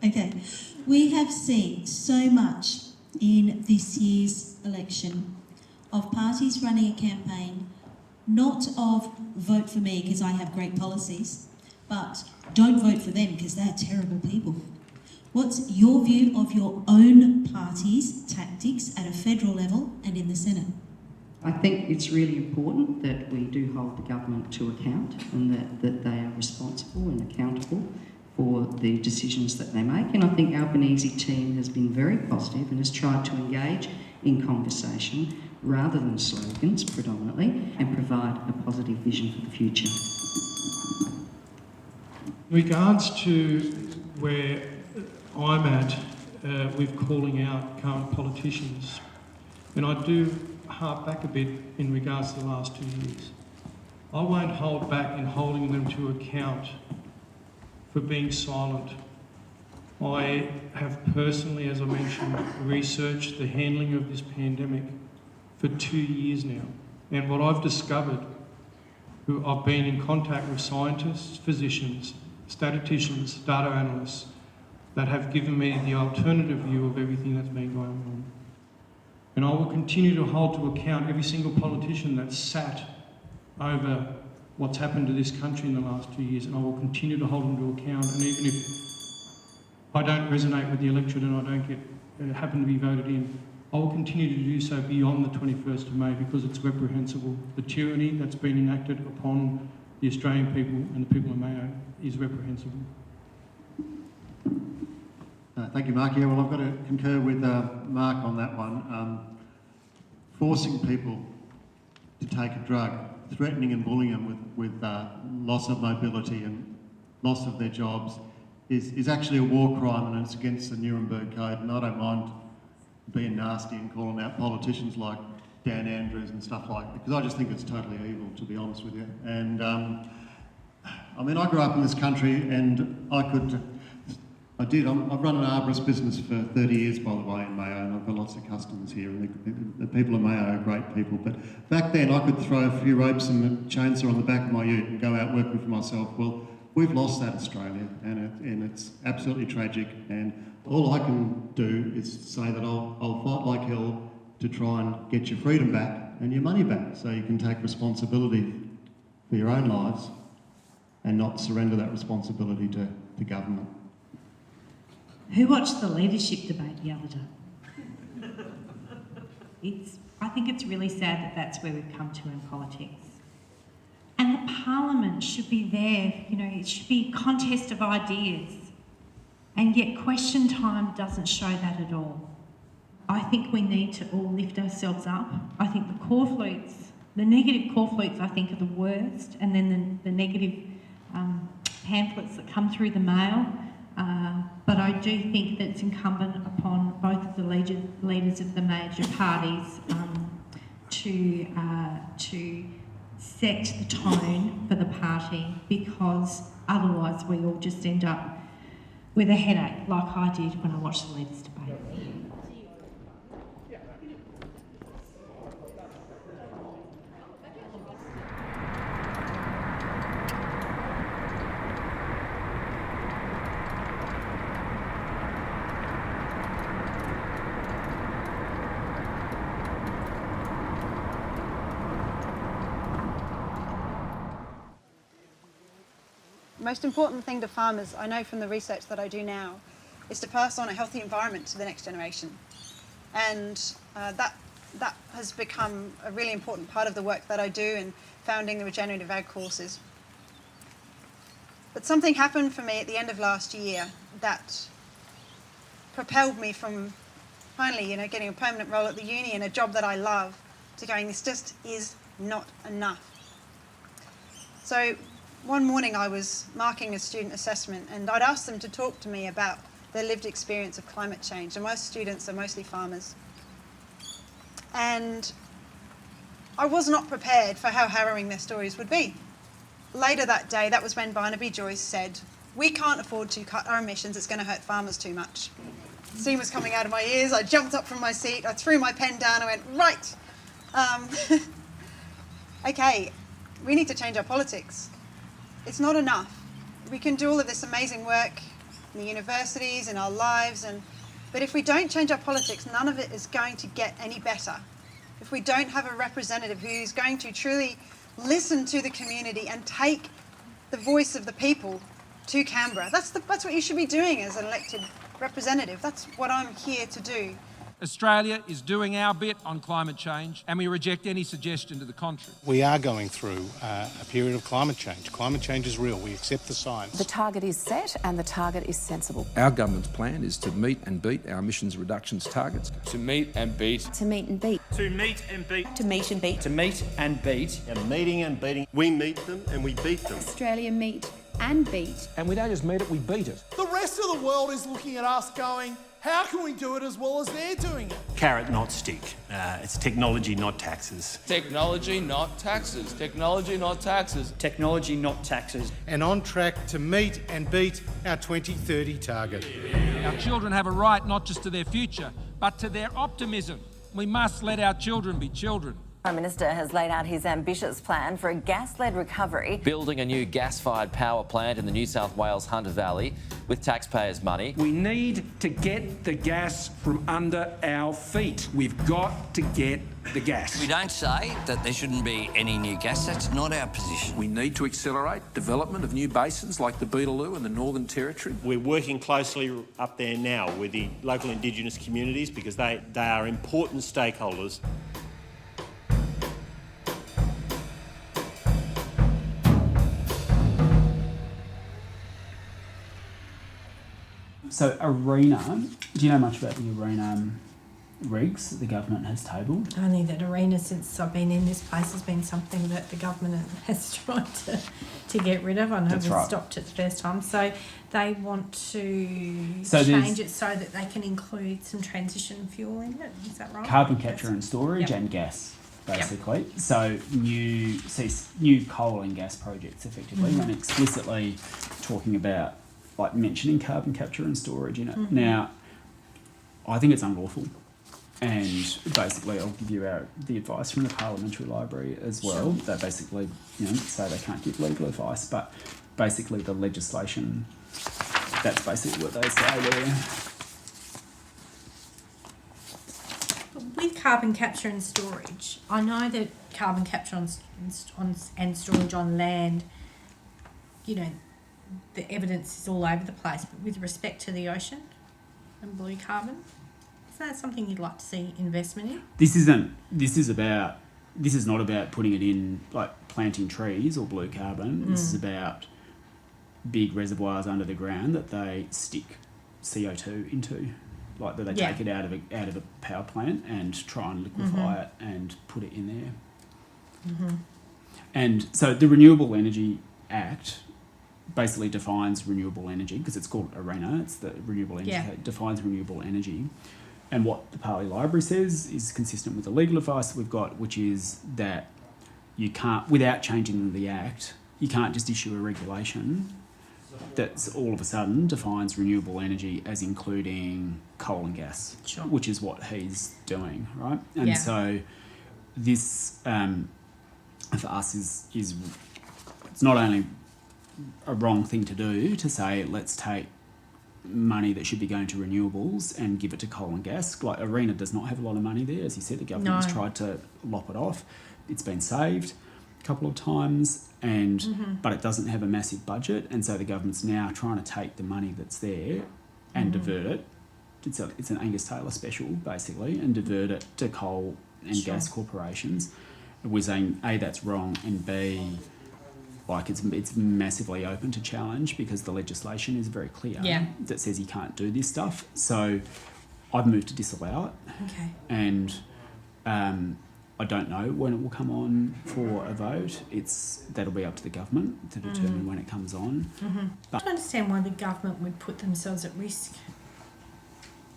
Okay. We have seen so much in this year's election of parties running a campaign, not of vote for me because I have great policies, but don't vote for them because they're terrible people. What's your view of your own party's tactics at a federal level and in the Senate? I think it's really important that we do hold the government to account and that they are responsible and accountable for the decisions that they make. And I think Albanese team has been very positive and has tried to engage in conversation rather than slogans predominantly and provide a positive vision for the future. In regards to where I'm at with calling out current politicians, and I do harp back a bit in regards to the last 2 years. I won't hold back in holding them to account for being silent. I have personally, as I mentioned, researched the handling of this pandemic for 2 years now. And what I've discovered, I've been in contact with scientists, physicians, statisticians, data analysts that have given me the alternative view of everything that's been going on. And I will continue to hold to account every single politician that's sat over what's happened to this country in the last 2 years, and I will continue to hold them to account. And even if I don't resonate with the electorate and I don't happen to be voted in, I will continue to do so beyond the 21st of May because it's reprehensible. The tyranny that's been enacted upon the Australian people and the people of Mayo is reprehensible. Thank you, Mark. Yeah, well, I've got to concur with Mark on that one. Forcing people to take a drug, threatening and bullying them with loss of mobility and loss of their jobs is actually a war crime, and it's against the Nuremberg Code. And I don't mind being nasty and calling out politicians like Dan Andrews and stuff like that, because I just think it's totally evil, to be honest with you. And I mean, I grew up in this country, and I've run an arborist business for 30 years, by the way, in Mayo, and I've got lots of customers here, and the people of Mayo are great people. But back then, I could throw a few ropes and a chainsaw on the back of my ute and go out working for myself. Well, we've lost that, Australia, and it's absolutely tragic. And all I can do is say that I'll fight like hell to try and get your freedom back and your money back, so you can take responsibility for your own lives and not surrender that responsibility to government. Who watched the leadership debate the other day? I think it's really sad that that's where we've come to in politics. And the Parliament should be there, you know, it should be a contest of ideas. And yet question time doesn't show that at all. I think we need to all lift ourselves up. I think the core flutes, the negative core flutes, I think are the worst, and then the negative pamphlets that come through the mail. But I do think that it's incumbent upon both of the leaders of the major parties to set the tone for the party, because otherwise we all just end up with a headache, like I did when I watched the leaders debate. The most important thing to farmers, I know from the research that I do now, is to pass on a healthy environment to the next generation. And that has become a really important part of the work that I do in founding the Regenerative Ag courses. But something happened for me at the end of last year that propelled me from finally, getting a permanent role at the uni and a job that I love to going, this just is not enough. So one morning I was marking a student assessment, and I'd asked them to talk to me about their lived experience of climate change, and most students are mostly farmers. And I was not prepared for how harrowing their stories would be. Later that day, that was when Barnaby Joyce said, "We can't afford to cut our emissions, it's going to hurt farmers too much." Steam was coming out of my ears. I jumped up from my seat, I threw my pen down, I went, right, okay, we need to change our politics. It's not enough. We can do all of this amazing work in the universities, in our lives, but if we don't change our politics, none of it is going to get any better. If we don't have a representative who's going to truly listen to the community and take the voice of the people to Canberra. That's what you should be doing as an elected representative. That's what I'm here to do. Australia is doing our bit on climate change, and we reject any suggestion to the contrary. We are going through a period of climate change. Climate change is real. We accept the science. The target is set and the target is sensible. Our government's plan is to meet and beat our emissions reductions targets. To meet and beat. To meet and beat. To meet and beat. To meet and beat. To meet and beat. And meeting and beating. We meet them and we beat them. Australia meet and beat. And we don't just meet it, we beat it. The rest of the world is looking at us going, how can we do it as well as they're doing it? Carrot, not stick. It's technology, not taxes. Technology, not taxes. Technology, not taxes. Technology, not taxes. And on track to meet and beat our 2030 target. Our children have a right not just to their future, but to their optimism. We must let our children be children. Prime Minister has laid out his ambitious plan for a gas-led recovery. Building a new gas-fired power plant in the New South Wales Hunter Valley with taxpayers' money. We need to get the gas from under our feet. We've got to get the gas. We don't say that there shouldn't be any new gas. That's not our position. We need to accelerate development of new basins like the Beetaloo and the Northern Territory. We're working closely up there now with the local Indigenous communities because they are important stakeholders. So ARENA, do you know much about the ARENA regs that the government has tabled? Only that ARENA, since I've been in this place, has been something that the government has tried to get rid of. I know we stopped it the first time. So they want to change it so that they can include some transition fuel in it. Is that right? Carbon capture and storage and gas, basically. Yep. So new coal and gas projects, effectively, and explicitly talking about, like, mentioning carbon capture and storage in it. Now, I think it's unlawful. And basically, I'll give you the advice from the Parliamentary Library as well. They basically, say they can't give legal advice, but basically the legislation, that's basically what they say there. With carbon capture and storage, I know that carbon capture and storage on land, the evidence is all over the place, but with respect to the ocean and blue carbon, is that something you'd like to see investment in? This is not about putting it in, like, planting trees or blue carbon. This is about big reservoirs under the ground that they stick CO2 into, like that they take it out of a power plant and try and liquefy it and put it in there. And so the Renewable Energy Act basically defines renewable energy, because it's called ARENA, it's the Renewable Energy Act, defines renewable energy. And what the Parley Library says is consistent with the legal advice that we've got, which is that you can't, without changing the Act, you can't just issue a regulation that's all of a sudden defines renewable energy as including coal and gas, which is what he's doing, right? And so this, for us, is it's not only a wrong thing to do to say, let's take money that should be going to renewables and give it to coal and gas. Like, ARENA does not have a lot of money there. As you said, the government has tried to lop it off. It's been saved a couple of times, and but it doesn't have a massive budget, and so the government's now trying to take the money that's there and divert it. It's an Angus Taylor special, basically, and divert it to coal and gas corporations. We're saying, A, that's wrong, and B, like, it's massively open to challenge because the legislation is very clear that says you can't do this stuff. So I've moved to disallow it. Okay. And I don't know when it will come on for a vote. That'll be up to the government to determine when it comes on. But I don't understand why the government would put themselves at risk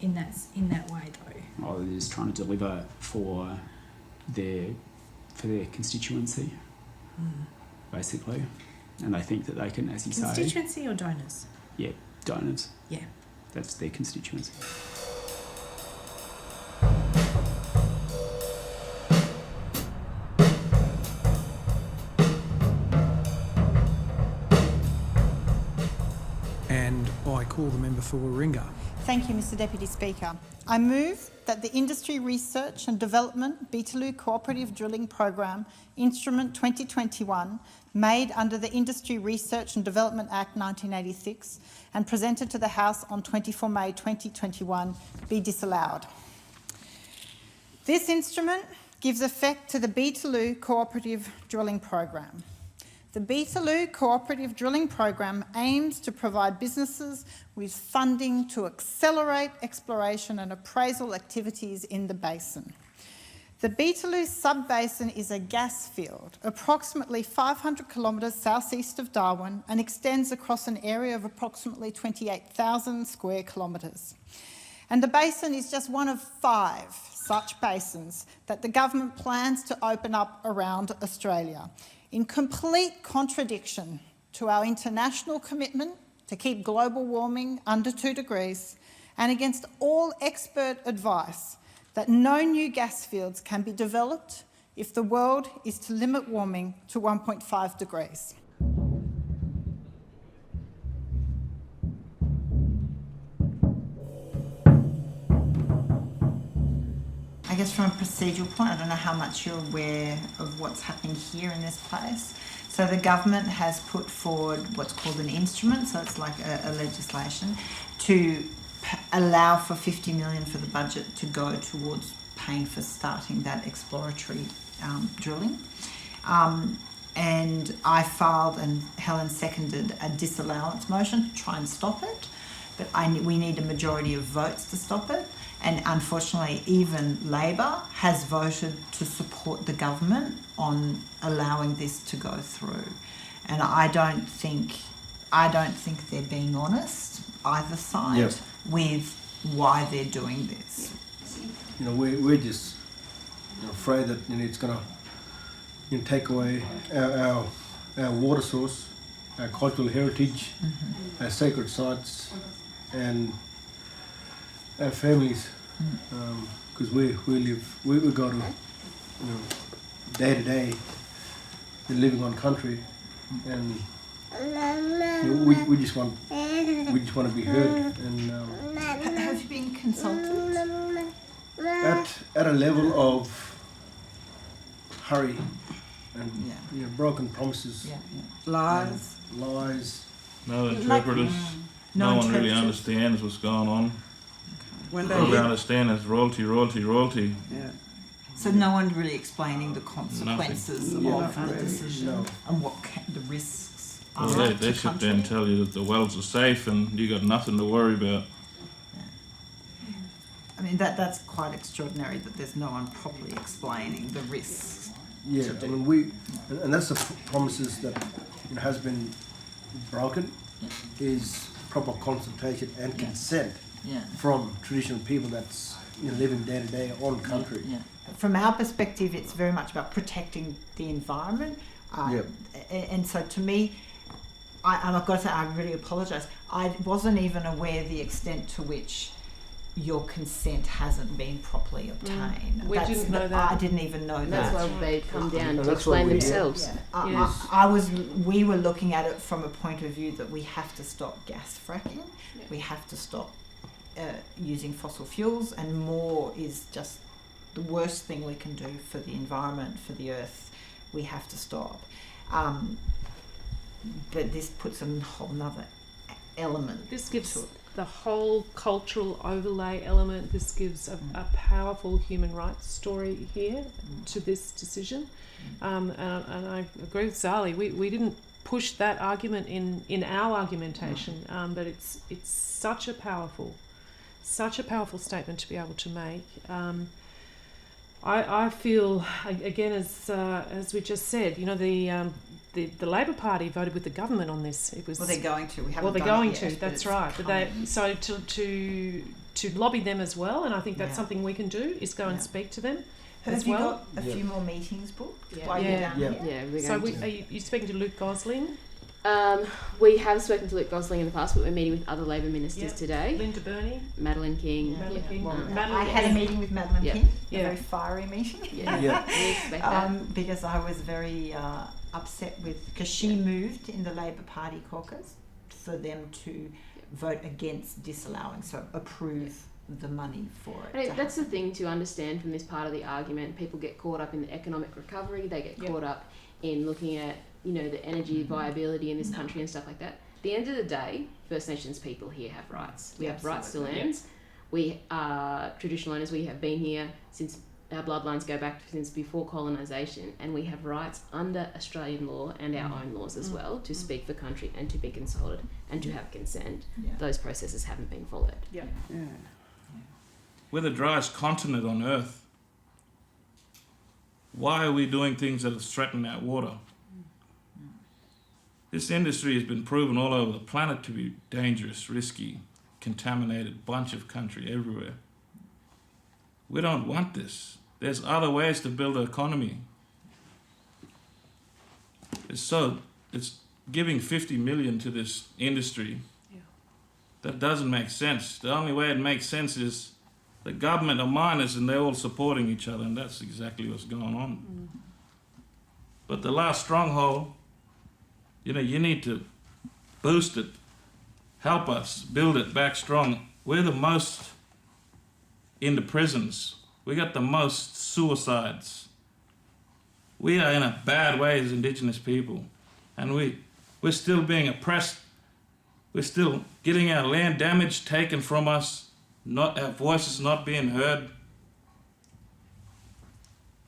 in that way, though. Oh, they're just trying to deliver for their constituency. Basically, and they think that they can, as you say... Constituency or donors? Yeah, donors. Yeah. That's their constituency. And I call the member for Warringah. Thank you, Mr Deputy Speaker. I move that the Industry Research and Development Beetaloo Cooperative Drilling Program, Instrument 2021, made under the Industry Research and Development Act 1986 and presented to the House on 24 May 2021, be disallowed. This instrument gives effect to the Beetaloo Cooperative Drilling Program. The Beetaloo Cooperative Drilling Program aims to provide businesses with funding to accelerate exploration and appraisal activities in the basin. The Beetaloo sub-basin is a gas field, approximately 500 kilometres southeast of Darwin, and extends across an area of approximately 28,000 square kilometres. And the basin is just one of 5 such basins that the government plans to open up around Australia, in complete contradiction to our international commitment to keep global warming under 2 degrees, and against all expert advice that no new gas fields can be developed if the world is to limit warming to 1.5 degrees. I guess from a procedural point, I don't know how much you're aware of what's happening here in this place. So the government has put forward what's called an instrument, so it's like a legislation, to allow for $50 million for the budget to go towards paying for starting that exploratory drilling. And I filed, and Helen seconded, a disallowance motion to try and stop it, but we need a majority of votes to stop it. And unfortunately, even Labor has voted to support the government on allowing this to go through. And I don't think they're being honest, either side, with why they're doing this. You know, we're just afraid that it's going to take away our water source, our cultural heritage, our sacred sites, and our families, because we go to day to day living on country, and we just want to be heard. And have you been consulted? At a level of hurry and broken promises, lies. No interpreters. No one really understands what's going on. All they understand is royalty. Yeah. So no one really explaining the consequences of the decision and what the risks are. Well, they sit there and tell you that the wells are safe and you got nothing to worry about. I mean, that's quite extraordinary that there's no one properly explaining the risks. Yeah, I mean, and that's the promises that has been broken, is proper consultation and consent from traditional people that's living day to day on country. From our perspective, it's very much about protecting the environment. And so to me, I've got to say, I really apologise. I wasn't even aware the extent to which your consent hasn't been properly obtained. We didn't know that. I didn't even know that. That's why they come down to explain themselves. We were looking at it from a point of view that we have to stop gas fracking, we have to stop using fossil fuels, and more is just the worst thing we can do for the environment, for the earth. We have to stop. But this puts a whole nother element. This gives the whole cultural overlay element. This gives a powerful human rights story here to this decision. And I agree with Zali. We didn't push that argument in our argumentation, but it's such a powerful statement to be able to make. I feel, again, as we just said, the Labor Party voted with the government on this. It was they're going to. We haven't. Well, they're done going it yet, to. That's right. But to lobby them as well, and I think that's something we can do is go and speak to them. Have you got a few more meetings booked? While you're down here? So are you speaking to Luke Gosling? We have spoken to Luke Gosling in the past, but we're meeting with other Labor ministers today. Linda Burney, Madeline King. I had a meeting with Madeline King, a very fiery meeting. We expect that. Because I was very upset because she moved in the Labor Party caucus for them to vote against disallowing, so approve the money for it. I think that's the thing to understand from this part of the argument. People get caught up in the economic recovery. They get caught up in looking at, you know, the energy viability in this country and stuff like that. At the end of the day, First Nations people here have rights. We have rights to lands. We are traditional owners. We have been here since our bloodlines go back since before colonisation, and we have rights under Australian law and our own laws as well to speak for country and to be consulted and to have consent. Those processes haven't been followed. We're the driest continent on Earth. Why are we doing things that threaten our water? This industry has been proven all over the planet to be dangerous, risky, contaminated bunch of country everywhere. We don't want this. There's other ways to build an economy. It's giving 50 million to this industry. That doesn't make sense. The only way it makes sense is the government are miners and they're all supporting each other, and that's exactly what's going on. But the last stronghold, you know, you need to boost it, help us build it back strong. We're the most in the prisons. We got the most suicides. We are in a bad way as Indigenous people, and we're still being oppressed. We're still getting our land damaged taken from us, our voices not being heard.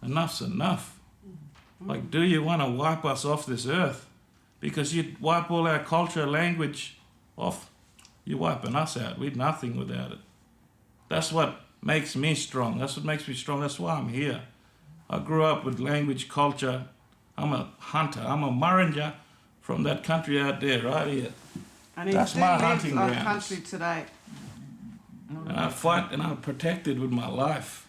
Enough's enough. Like, do you want to wipe us off this earth? Because you wipe all our culture, language off, you're wiping us out. We're nothing without it. That's what makes me strong. That's what makes me strong. That's why I'm here. I grew up with language, culture. I'm a hunter. I'm a Murrinja from that country out there, right here. And he That's my hunting our grounds. country today. And I fight and I'm protected with my life.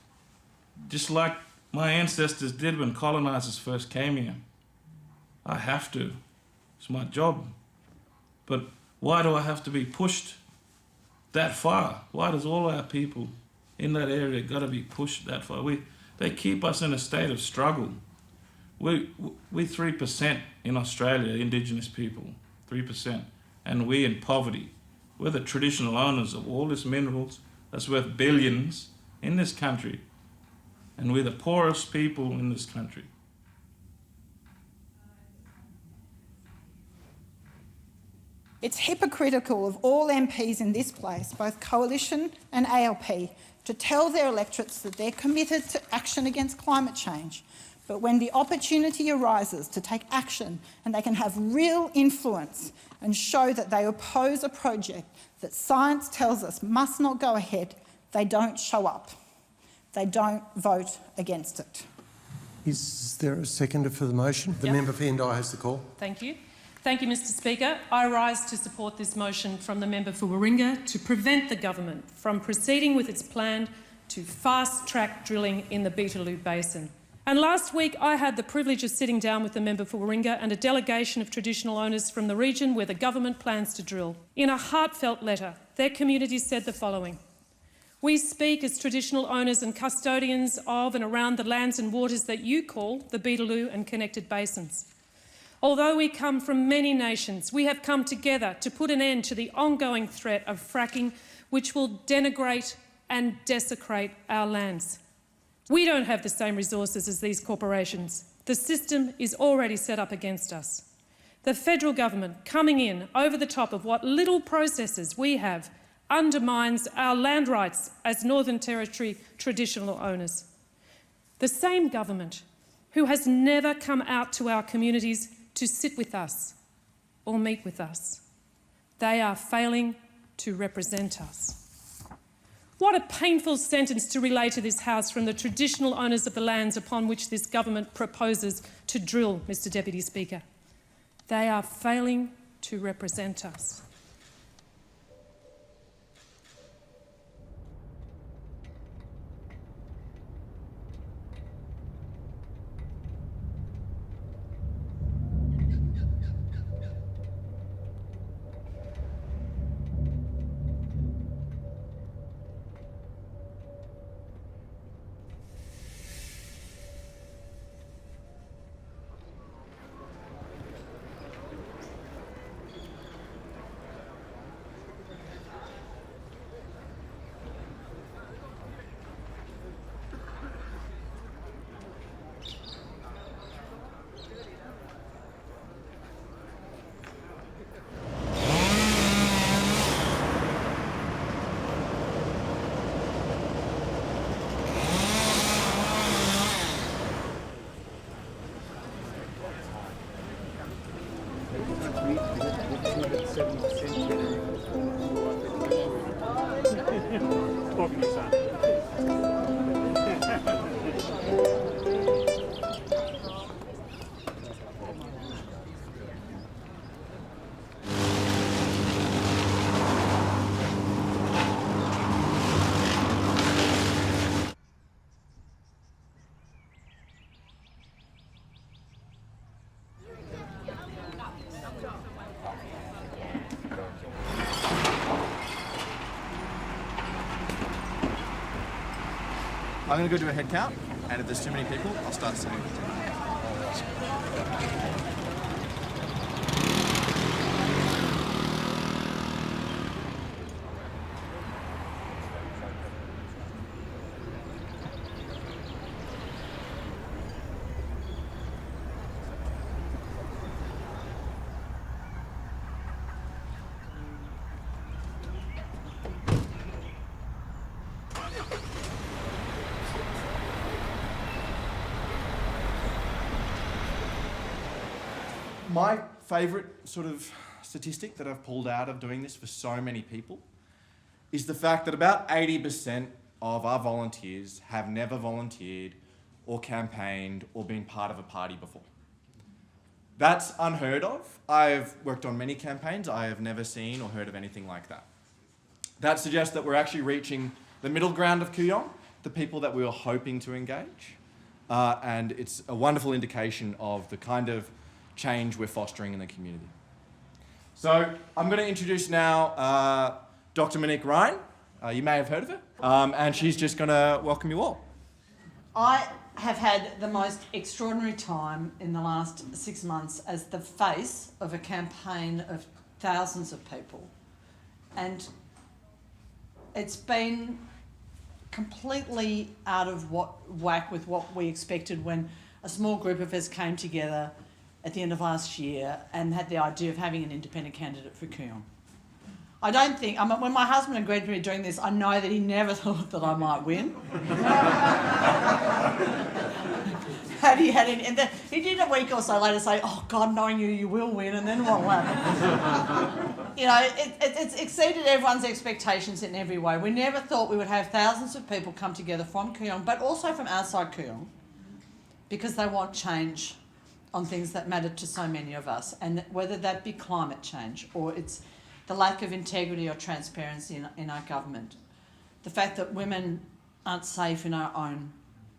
Just like my ancestors did when colonizers first came here. I have to. It's my job. But why do I have to be pushed that far? Why does all our people in that area got to be pushed that far? They keep us in a state of struggle. We 3% in Australia, Indigenous people, 3%, and we in poverty. We're the traditional owners of all these minerals that's worth billions in this country, and we're the poorest people in this country. It's hypocritical of all MPs in this place, both Coalition and ALP, to tell their electorates that they're committed to action against climate change. But when the opportunity arises to take action and they can have real influence and show that they oppose a project that science tells us must not go ahead, they don't show up. They don't vote against it. Is there a seconder for the motion? The member for Indi has the call. Thank you. Thank you, Mr Speaker. I rise to support this motion from the member for Warringah to prevent the government from proceeding with its plan to fast-track drilling in the Beetaloo Basin. And last week I had the privilege of sitting down with the member for Warringah and a delegation of traditional owners from the region where the government plans to drill. In a heartfelt letter, their communities said the following: "We speak as traditional owners and custodians of and around the lands and waters that you call the Beetaloo and connected basins. Although we come from many nations, we have come together to put an end to the ongoing threat of fracking, which will denigrate and desecrate our lands. We don't have the same resources as these corporations. The system is already set up against us. The federal government coming in over the top of what little processes we have undermines our land rights as Northern Territory traditional owners. The same government who has never come out to our communities to sit with us or meet with us. They are failing to represent us." What a painful sentence to relay to this House from the traditional owners of the lands upon which this government proposes to drill, Mr Deputy Speaker. They are failing to represent us. I'm going to go do a head count, and if there's too many people, I'll start saying it. My favourite sort of statistic that I've pulled out of doing this for so many people is the fact that about 80% of our volunteers have never volunteered or campaigned or been part of a party before. That's unheard of. I've worked on many campaigns. I have never seen or heard of anything like that. That suggests that we're actually reaching the middle ground of Kooyong, the people that we were hoping to engage. And it's a wonderful indication of the kind of change we're fostering in the community. So I'm going to introduce now Dr. Monique Ryan. You may have heard of her. And she's just going to welcome you all. I have had the most extraordinary time in the last 6 months as the face of a campaign of thousands of people. And it's been completely out of whack with what we expected when a small group of us came together at the end of last year and had the idea of having an independent candidate for Kooyong. I don't think, when my husband agreed to me doing this, I know that he never thought that I might win. Had he had any, and then he did a week or so later say, oh God, knowing you will win, and then what will happen? You know, it's exceeded everyone's expectations in every way. We never thought we would have thousands of people come together from Kooyong, but also from outside Kooyong, because they want change on things that matter to so many of us, and whether that be climate change or it's the lack of integrity or transparency in our government, the fact that women aren't safe in our own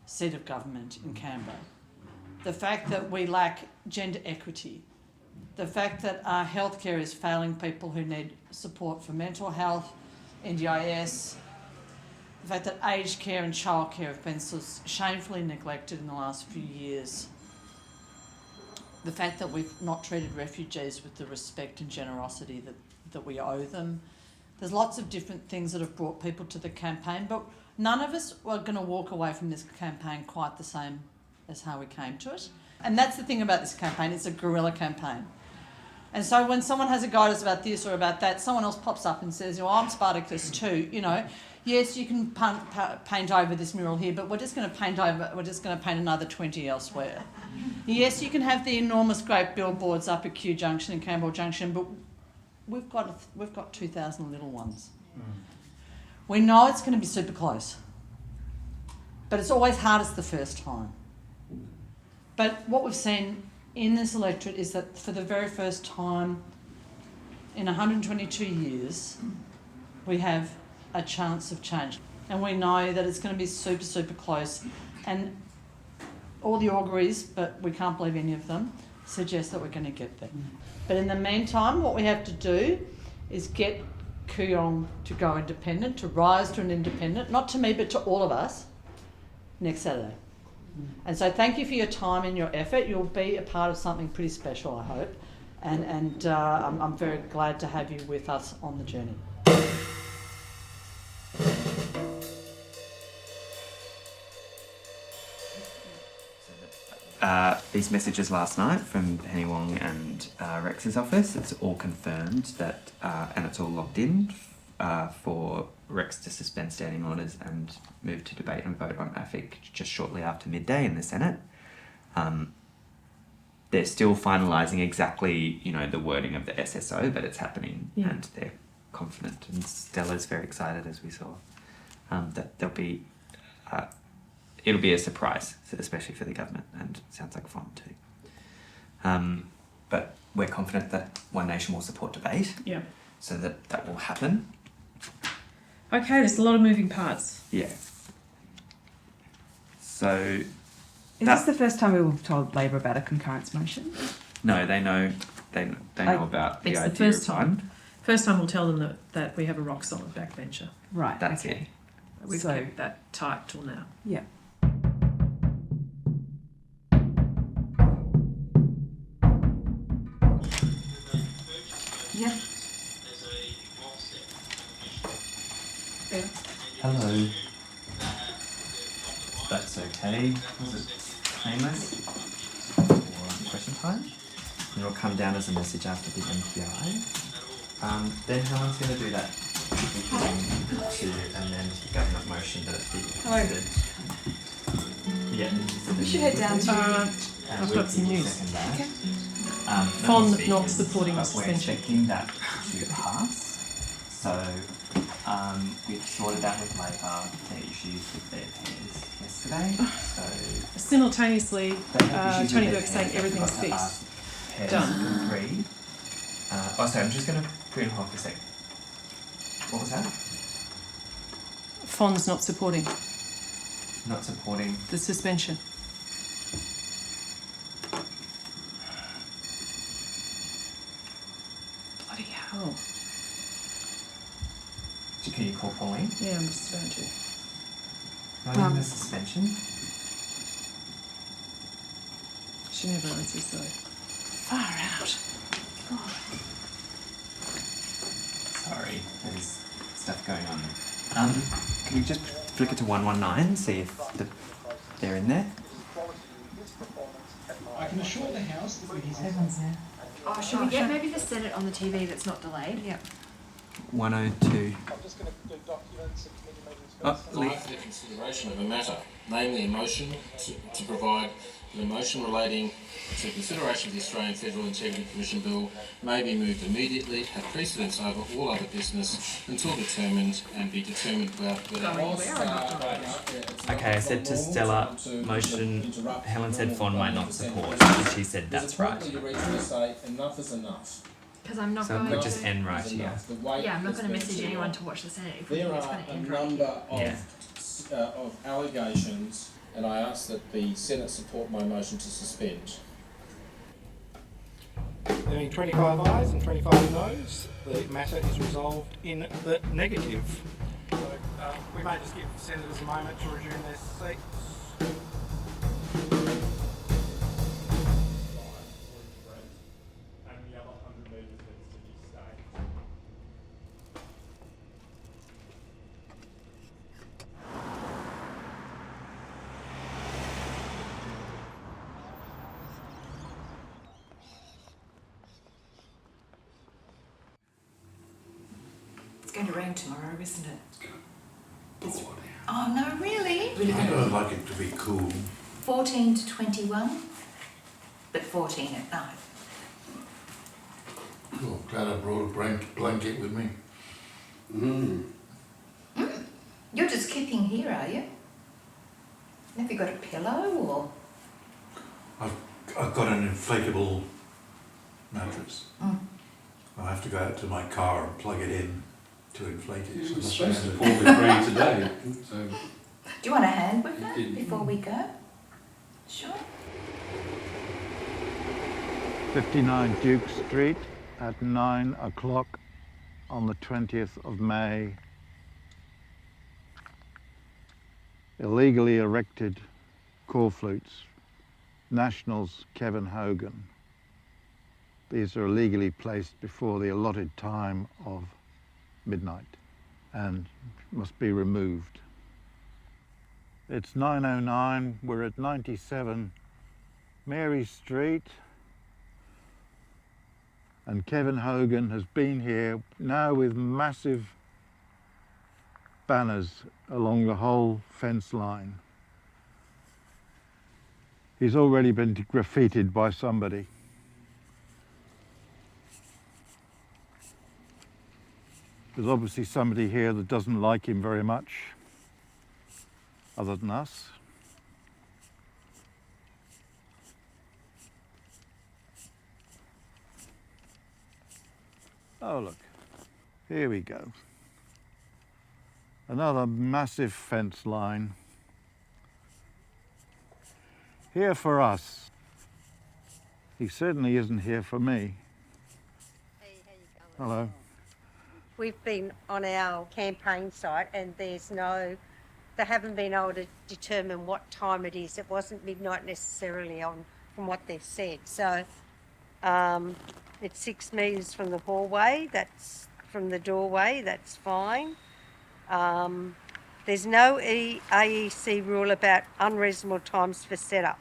seat of government in Canberra, the fact that we lack gender equity, the fact that our healthcare is failing people who need support for mental health, NDIS, the fact that aged care and childcare have been so shamefully neglected in the last few years, the fact that we've not treated refugees with the respect and generosity that we owe them. There's lots of different things that have brought people to the campaign, but none of us are going to walk away from this campaign quite the same as how we came to it. And that's the thing about this campaign, it's a guerrilla campaign. And so when someone has a guidance about this or about that, someone else pops up and says, well, I'm Spartacus too, you know. Yes, you can paint over this mural here, but we're just going to paint another 20 elsewhere. Yes, you can have the enormous great billboards up at Kew Junction and Campbell Junction, but we've got 2,000 little ones. We know it's going to be super close, but it's always hardest the first time. But what we've seen in this electorate is that for the very first time in 122 years, we have a chance of change. And we know that it's going to be super, super close. And all the auguries, but we can't believe any of them, suggest that we're going to get there. But in the meantime, what we have to do is get Kooyong to go independent, to rise to an independent, not to me, but to all of us, next Saturday. And so thank you for your time and your effort. You'll be a part of something pretty special, I hope. And I'm very glad to have you with us on the journey. These messages last night from Penny Wong and Rex's office, it's all confirmed that, and it's all locked in for Rex to suspend standing orders and move to debate and vote on AFIC just shortly after midday in the Senate. they're still finalising exactly, the wording of the SSO, but it's happening, and they're confident. And Stella's very excited, as we saw, that there'll be, it'll be a surprise, especially for the government, and it sounds like fun too. But we're confident that One Nation will support debate. Yeah. So that will happen. Okay, there's a lot of moving parts. Yeah. So. Is this the first time we were told Labor about a concurrence motion? No, they know. They know about the idea. It's the first time. First time we'll tell them that we have a rock solid backbencher. Right. That's it. We've kept that tight till now. Yeah. Yeah. Hello. That's okay. Was it painless? Or question time? And it'll come down as a message after the MPI. Then Helen's going to do that. And then the government motion that it's being considered. Yeah. We should head down to. I've got some news. Okay. Fond not supporting the We're suspension. expecting that to pass. So we've sorted out with Labor their issues with their pairs yesterday. So Simultaneously, they have issues Tony with their Burke's saying pairs. everything's They've got fixed. pairs Done. Three. Sorry, I'm just going to put in hold for a sec. What was that? Fond's not supporting Not supporting. the suspension. Bloody hell. Can you call Pauline? Yeah, I'm just about to. Not even the suspension? She never answers though. Far out. God. Sorry, there's stuff going on. Can we just flick it to 119, see if they're in there? I can assure the House that with his Everyone's there. Oh, should we get maybe the Senate on the TV that's not delayed? Yep. 102. I'm just going to do documents and committee meetings Oh, first. Lee. For the consideration of a matter, namely a motion to provide that a motion relating to consideration of the Australian Federal Integrity Commission Bill may be moved immediately, have precedence over all other business until determined and be determined without. Okay, I said to Stella, motion, Helen said Fond might not support, and she said that's right. Enough is enough. Because I'm not So going it could to. just end right here. Yeah, I'm not going to message anyone to watch the Senate if There it's are going to a end right number here. of allegations, and I ask that the Senate support my motion to suspend. There being 25 ayes and 25 noes, the matter is resolved in the negative. So we may just give senators a moment to resume their seats. It's going to rain tomorrow, isn't it? It's, Oh no, really? I'd like it to be cool. 14 to 21, but 14 at night. Oh, glad I brought a blanket with me. You're just keeping here, are you? Have you got a pillow or? I've got an inflatable mattress. I'll have to go out to my car and plug it in to inflate it. It was supposed to fall with rain today. So. Do you want a hand with that before we go? Sure. 59 Duke Street at 9 o'clock on the 20th of May. Illegally erected core flutes. Nationals Kevin Hogan. These are illegally placed before the allotted time of midnight and must be removed. It's 9:09, we're at 97 Mary Street, and Kevin Hogan has been here now with massive banners along the whole fence line. He's already been graffitied by somebody. There's obviously somebody here that doesn't like him very much, other than us. Oh look, here we go. Another massive fence line. Here for us. He certainly isn't here for me. Hey, how you going? Hello. We've been on our campaign site and they haven't been able to determine what time it is. It wasn't midnight necessarily from what they've said. So it's 6 metres from the hallway, that's from the doorway, that's fine. There's no AEC rule about unreasonable times for setup.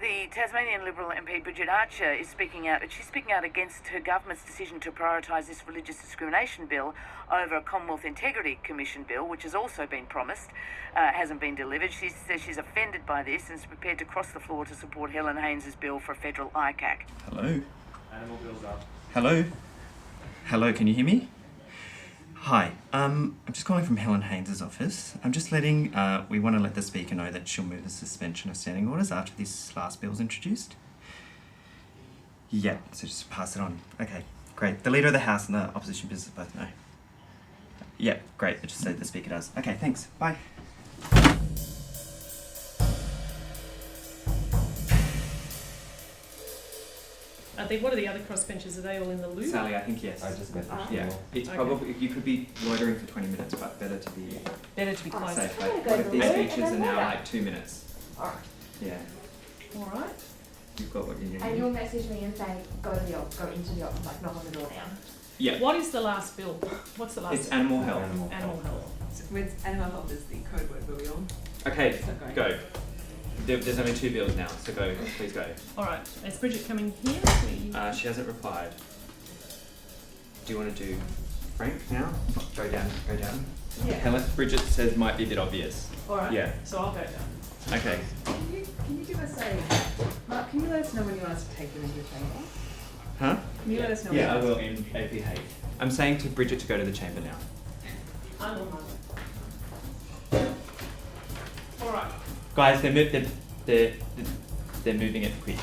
The Tasmanian Liberal MP Bridget Archer is speaking out. She's speaking out against her government's decision to prioritise this religious discrimination bill over a Commonwealth Integrity Commission bill, which has also been promised, hasn't been delivered. She says she's offended by this and is prepared to cross the floor to support Helen Haines' bill for a federal ICAC. Hello? Animal bills up. Hello? Hello, can you hear me? Hi, I'm just calling from Helen Haines' office. I'm just we want to let the Speaker know that she'll move the suspension of standing orders after this last bill's introduced. Yeah, so just pass it on. Okay, great. The Leader of the House and the Opposition Business both know. Yeah, great, just so the Speaker does. Okay, thanks, bye. I think, what are the other crossbenchers? Are they all in the loop? Sally, I think yes. I just messaged. Yeah, it's Okay. probably, you could be loitering for 20 minutes, but better to be close. safe. Like, what if these speeches are now like 2 minutes? Alright. Yeah, All right. you've got what you need. And you'll message me and say, go into the office, like knock on the door now. Yeah. What is the last bill? What's the last It's bill? animal health. Animal health. With animal health is the code word, were we on? Okay, go. There's only 2 bills now, so go, please go. All right. Is Bridget coming here? She hasn't replied. Do you want to do Frank now? Go down. Yeah. Helen, Bridget says might be a bit obvious. All right. Yeah. So I'll go down. Okay. Can you give us Mark, can you let us know when you want us to take them into the chamber? Huh? Can you let us know Yeah, I when you will want in APH. I'm saying to Bridget to go to the chamber now. I'm on All right. Guys, they're moving it quick.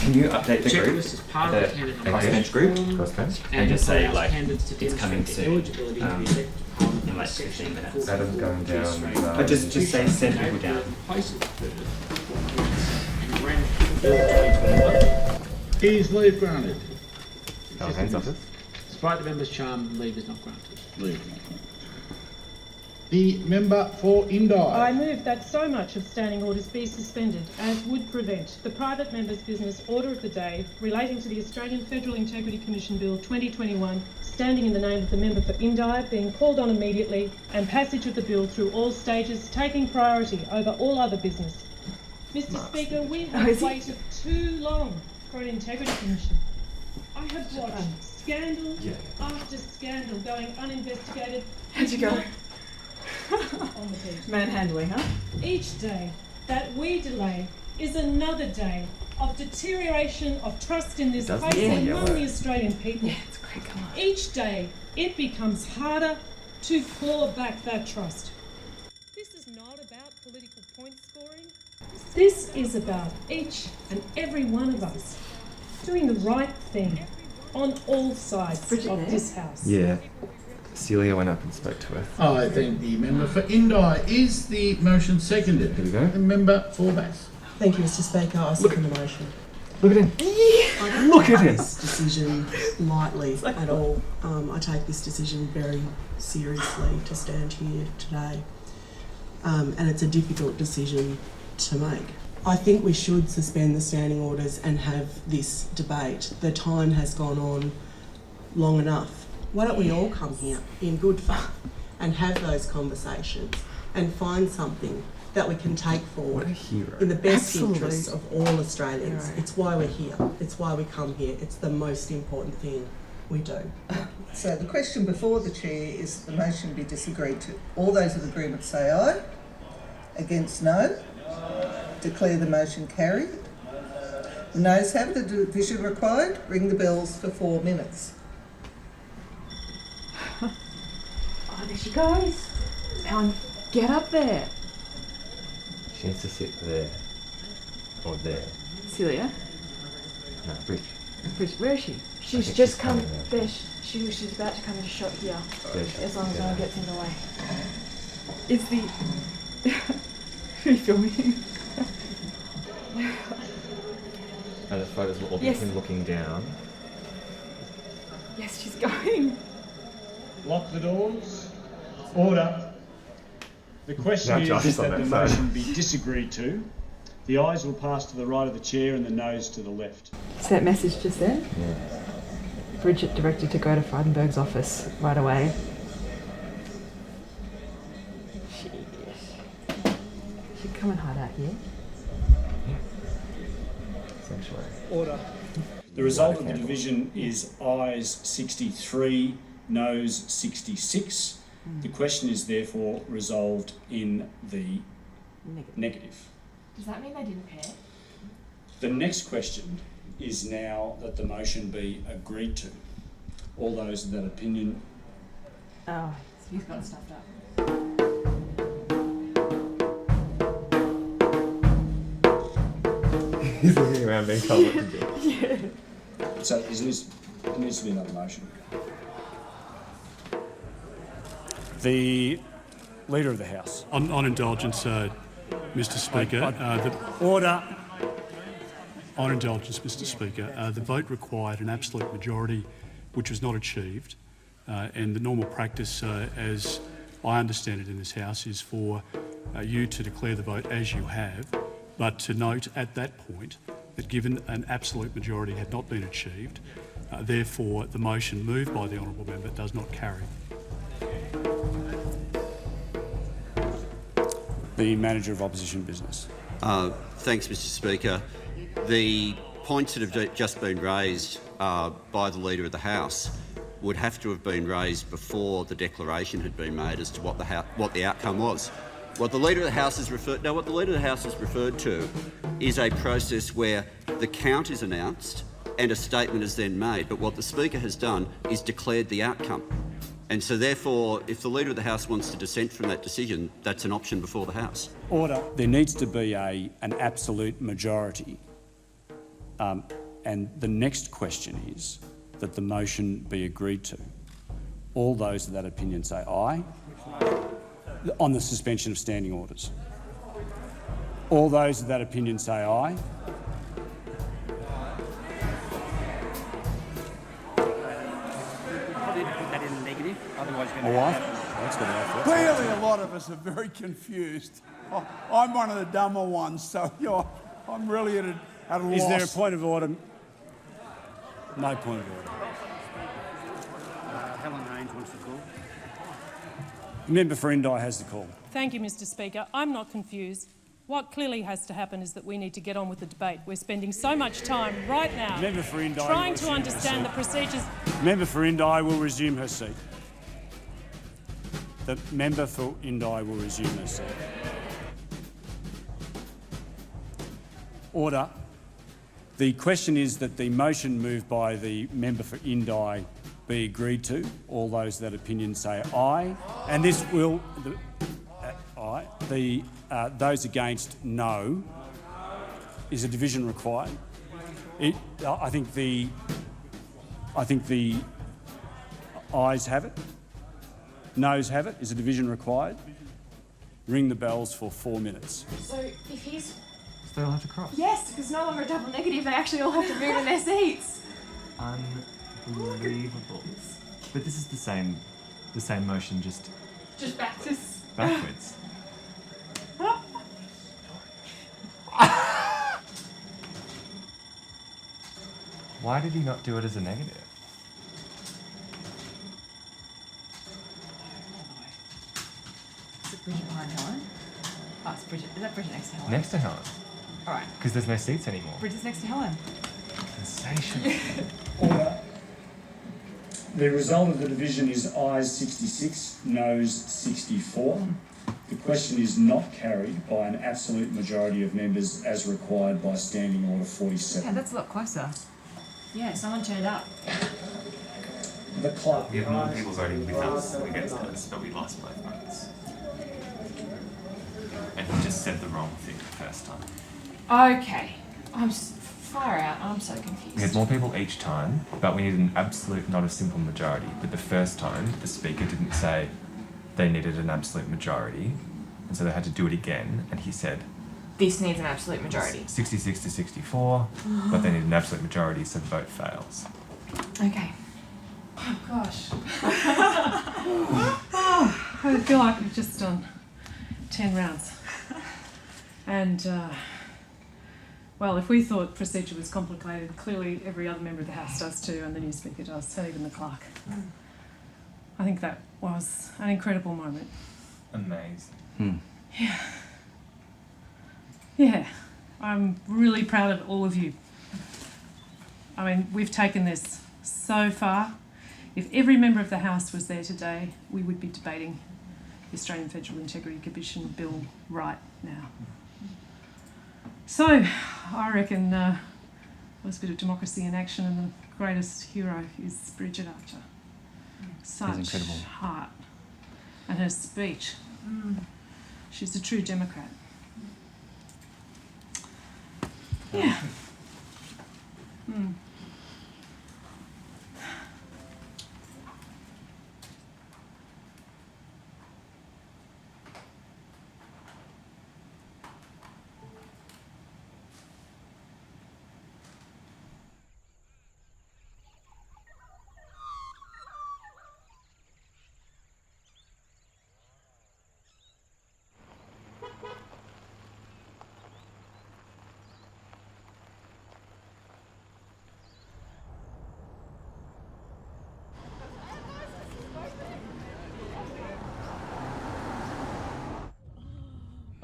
Can you update the group, the crossbench group, and just say like it's coming soon, in like 15 minutes. Adam's going down. But just say send people down. Is leave granted? Helen Haines' office. Despite the member's charm, leave is not granted. Leave. The member for Indi. I move that so much of standing orders be suspended as would prevent the private member's business order of the day relating to the Australian Federal Integrity Commission Bill 2021, standing in the name of the member for Indi, being called on immediately, and passage of the bill through all stages, taking priority over all other business. Mr. Speaker, we have waited too long for an integrity commission. I have watched scandal after scandal going uninvestigated. How'd you go? On the beach. Manhandling, huh? Each day that we delay is another day of deterioration of trust in this place among the Australian people. Yeah, it's a great colour. Each day it becomes harder to claw back that trust. This is not about political point scoring. This is about each and every one of us doing the right thing on all sides of this house. Yeah. Celia went up and spoke to her. I thank the member for Indi. Is the motion seconded? Here we go. The member for Bass. Thank you, Mr. Speaker. I second the motion. Look at him. I don't Look take at him. this decision lightly at all. I take this decision very seriously to stand here today. And it's a difficult decision to make. I think we should suspend the standing orders and have this debate. The time has gone on long enough. Why don't we all come here in good fun and have those conversations and find something that we can take forward hero. in the best Absolutely. interests of all Australians. Hero. It's why we're here. It's why we come here. It's the most important thing we do. So the question before the Chair is the motion be disagreed to. All those in agreement say aye. Against no. Declare the motion carried. The noes have it. A division required. Ring the bells for 4 minutes. Oh, there she goes. Helen, get up there. She needs to sit there. Or there. Celia? No, Bridge. Bridge, where is she? She's think just she's come. coming now. There, she's about to come into shot here. There she As long as is, no one yeah. gets in the way. Is the... Are you filming? And the photos will all be Yes. him looking down. Yes, she's going. Lock the doors. Order. The question No is justice on that the that side. motion be disagreed to. The ayes will pass to the right of the chair and the noes to the left. See that message just there? Yeah. Bridget directed to go to Frydenberg's office right away. She'd come and hide out here. Essentially. Order. The result of the division is ayes 63, noes 66. The question is therefore resolved in the negative. Does that mean they didn't pair? The next question is now that the motion be agreed to. All those of that opinion. Oh, he's got stuffed up. He's looking around being told what to do. Yeah. So there needs to be another motion. The Leader of the House. On indulgence, Mr Speaker. Order. On indulgence, Mr Speaker. The vote required an absolute majority, which was not achieved. And the normal practice, as I understand it in this House, is for you to declare the vote as you have, but to note at that point that given an absolute majority had not been achieved, therefore the motion moved by the honourable member does not carry. The Manager of Opposition Business. Thanks, Mr Speaker. The points that have just been raised by the Leader of the House would have to have been raised before the declaration had been made as to what the outcome was. What the Leader of the House has referred to is a process where the count is announced and a statement is then made. But what the Speaker has done is declared the outcome. And so therefore, if the Leader of the House wants to dissent from that decision, that's an option before the House. Order. There needs to be an absolute majority. And the next question is that the motion be agreed to. All those of that opinion say aye. On the suspension of standing orders. All those of that opinion say aye. Clearly, a lot of us are very confused. I'm one of the dumber ones, so I'm really at a loss. Is there a point of order? No point of order. Helen Haines wants to call. The member for Indi has the call. Thank you, Mr Speaker. I'm not confused. What clearly has to happen is that we need to get on with the debate. We're spending so much time right now Member for Indi trying will to resume understand her the procedures. Member for Indi will resume her seat. The member for Indi will resume her seat. Order. The question is that the motion moved by the member for Indi be agreed to. All those that opinion say aye. And this will... aye. Those against no. Is a division required? I think the ayes have it. Noes have it. Is a division required? Ring the bells for 4 minutes. So if he's... They all have to cross. Yes, because no longer a double negative, they actually all have to move in their seats. Unbelievable. But this is the same motion, just backwards. backwards. Why did he not do it as a negative? Is it Bridget behind Helen? Oh, it's Bridget. Is that Bridget next to Helen? Next to Helen. All right. Because there's no seats anymore. Bridget's next to Helen. Sensational. Order. The result of the division is ayes 66, noes 64. The question is not carried by an absolute majority of members as required by Standing Order 47. Yeah, that's a lot closer. Yeah, someone turned up. The clerk. We have more people voting with us than against us, but we lost both votes. And he just said the wrong thing the first time. Okay. Far out. I'm so confused. We had more people each time, but we needed an absolute, not a simple majority. But the first time, the Speaker didn't say they needed an absolute majority, and so they had to do it again, and he said, This needs an absolute majority. 66 to 64, but they need an absolute majority, so the vote fails. Okay. Oh, gosh. I feel like we've just done 10 rounds. And, well, if we thought procedure was complicated, clearly every other member of the House does too, and the new Speaker does, and even the clerk. I think that was an incredible moment. Amazing. Yeah. Yeah. I'm really proud of all of you. I mean, we've taken this so far. If every member of the House was there today, we would be debating the Australian Federal Integrity Commission bill right now. So, I reckon it was a bit of democracy in action, and the greatest hero is Bridget Archer. Such incredible. heart. And her speech. She's a true Democrat. Yeah.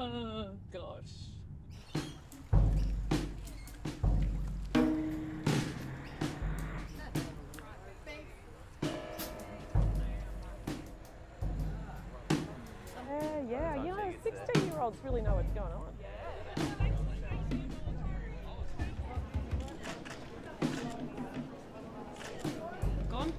Oh, gosh. Yeah, you know, 16-year-olds really know what's going on. Gone?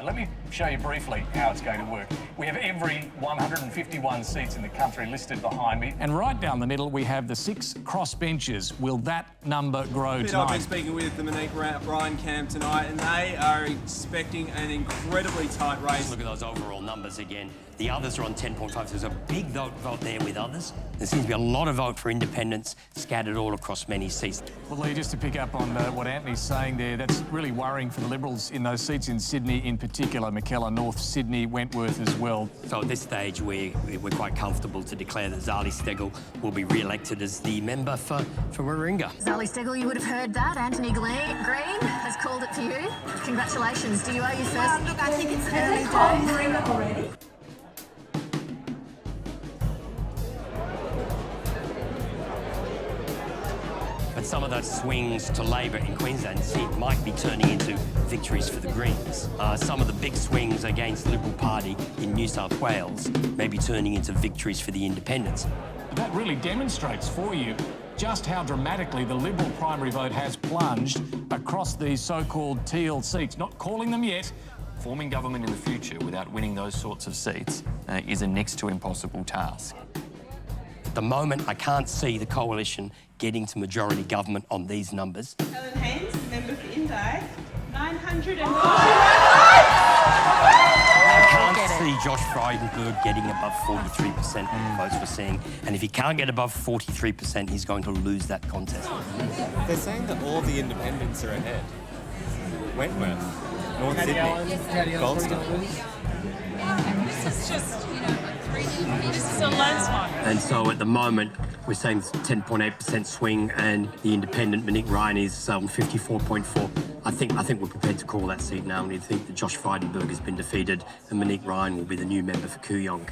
Let me show you briefly how it's going to work. We have every 151 seats in the country listed behind me. And right down the middle, we have the 6 crossbenches. Will that number grow tonight? I've been speaking with the Monique Bryan camp tonight, and they are expecting an incredibly tight race. Look at those overall numbers again. The others are on 10.5, so there's a big vote there with others. There seems to be a lot of vote for independents scattered all across many seats. Well, Lee, just to pick up on what Anthony's saying there, that's really worrying for the Liberals in those seats in Sydney in particular, Mackellar, North Sydney, Wentworth as well. So at this stage, we're quite comfortable to declare that Zali Steggall will be re-elected as the member for Warringah. Zali Steggall, you would have heard that. Anthony Green has called it for you. Congratulations. Do you owe your first... look, I think it's early days. Warringah already. But some of those swings to Labor in Queensland seat might be turning into victories for the Greens. Some of the big swings against the Liberal Party in New South Wales may be turning into victories for the Independents. That really demonstrates for you just how dramatically the Liberal primary vote has plunged across these so-called teal seats. Not calling them yet. Forming government in the future without winning those sorts of seats is a next to impossible task. At the moment, I can't see the coalition getting to majority government on these numbers. Helen Haines, member for Indi, 940. I can't see Josh Frydenberg getting above 43% of the votes we're seeing. And if he can't get above 43%, he's going to lose that contest. They're saying that all the independents are ahead. Wentworth. North Sydney. Goldstone. This is just, this is a landslide. And so at the moment, we're saying it's 10.8% swing, and the independent Monique Ryan is 54.4. I think we're prepared to call that seat now, and we think that Josh Frydenberg has been defeated, and Monique Ryan will be the new member for Kooyong.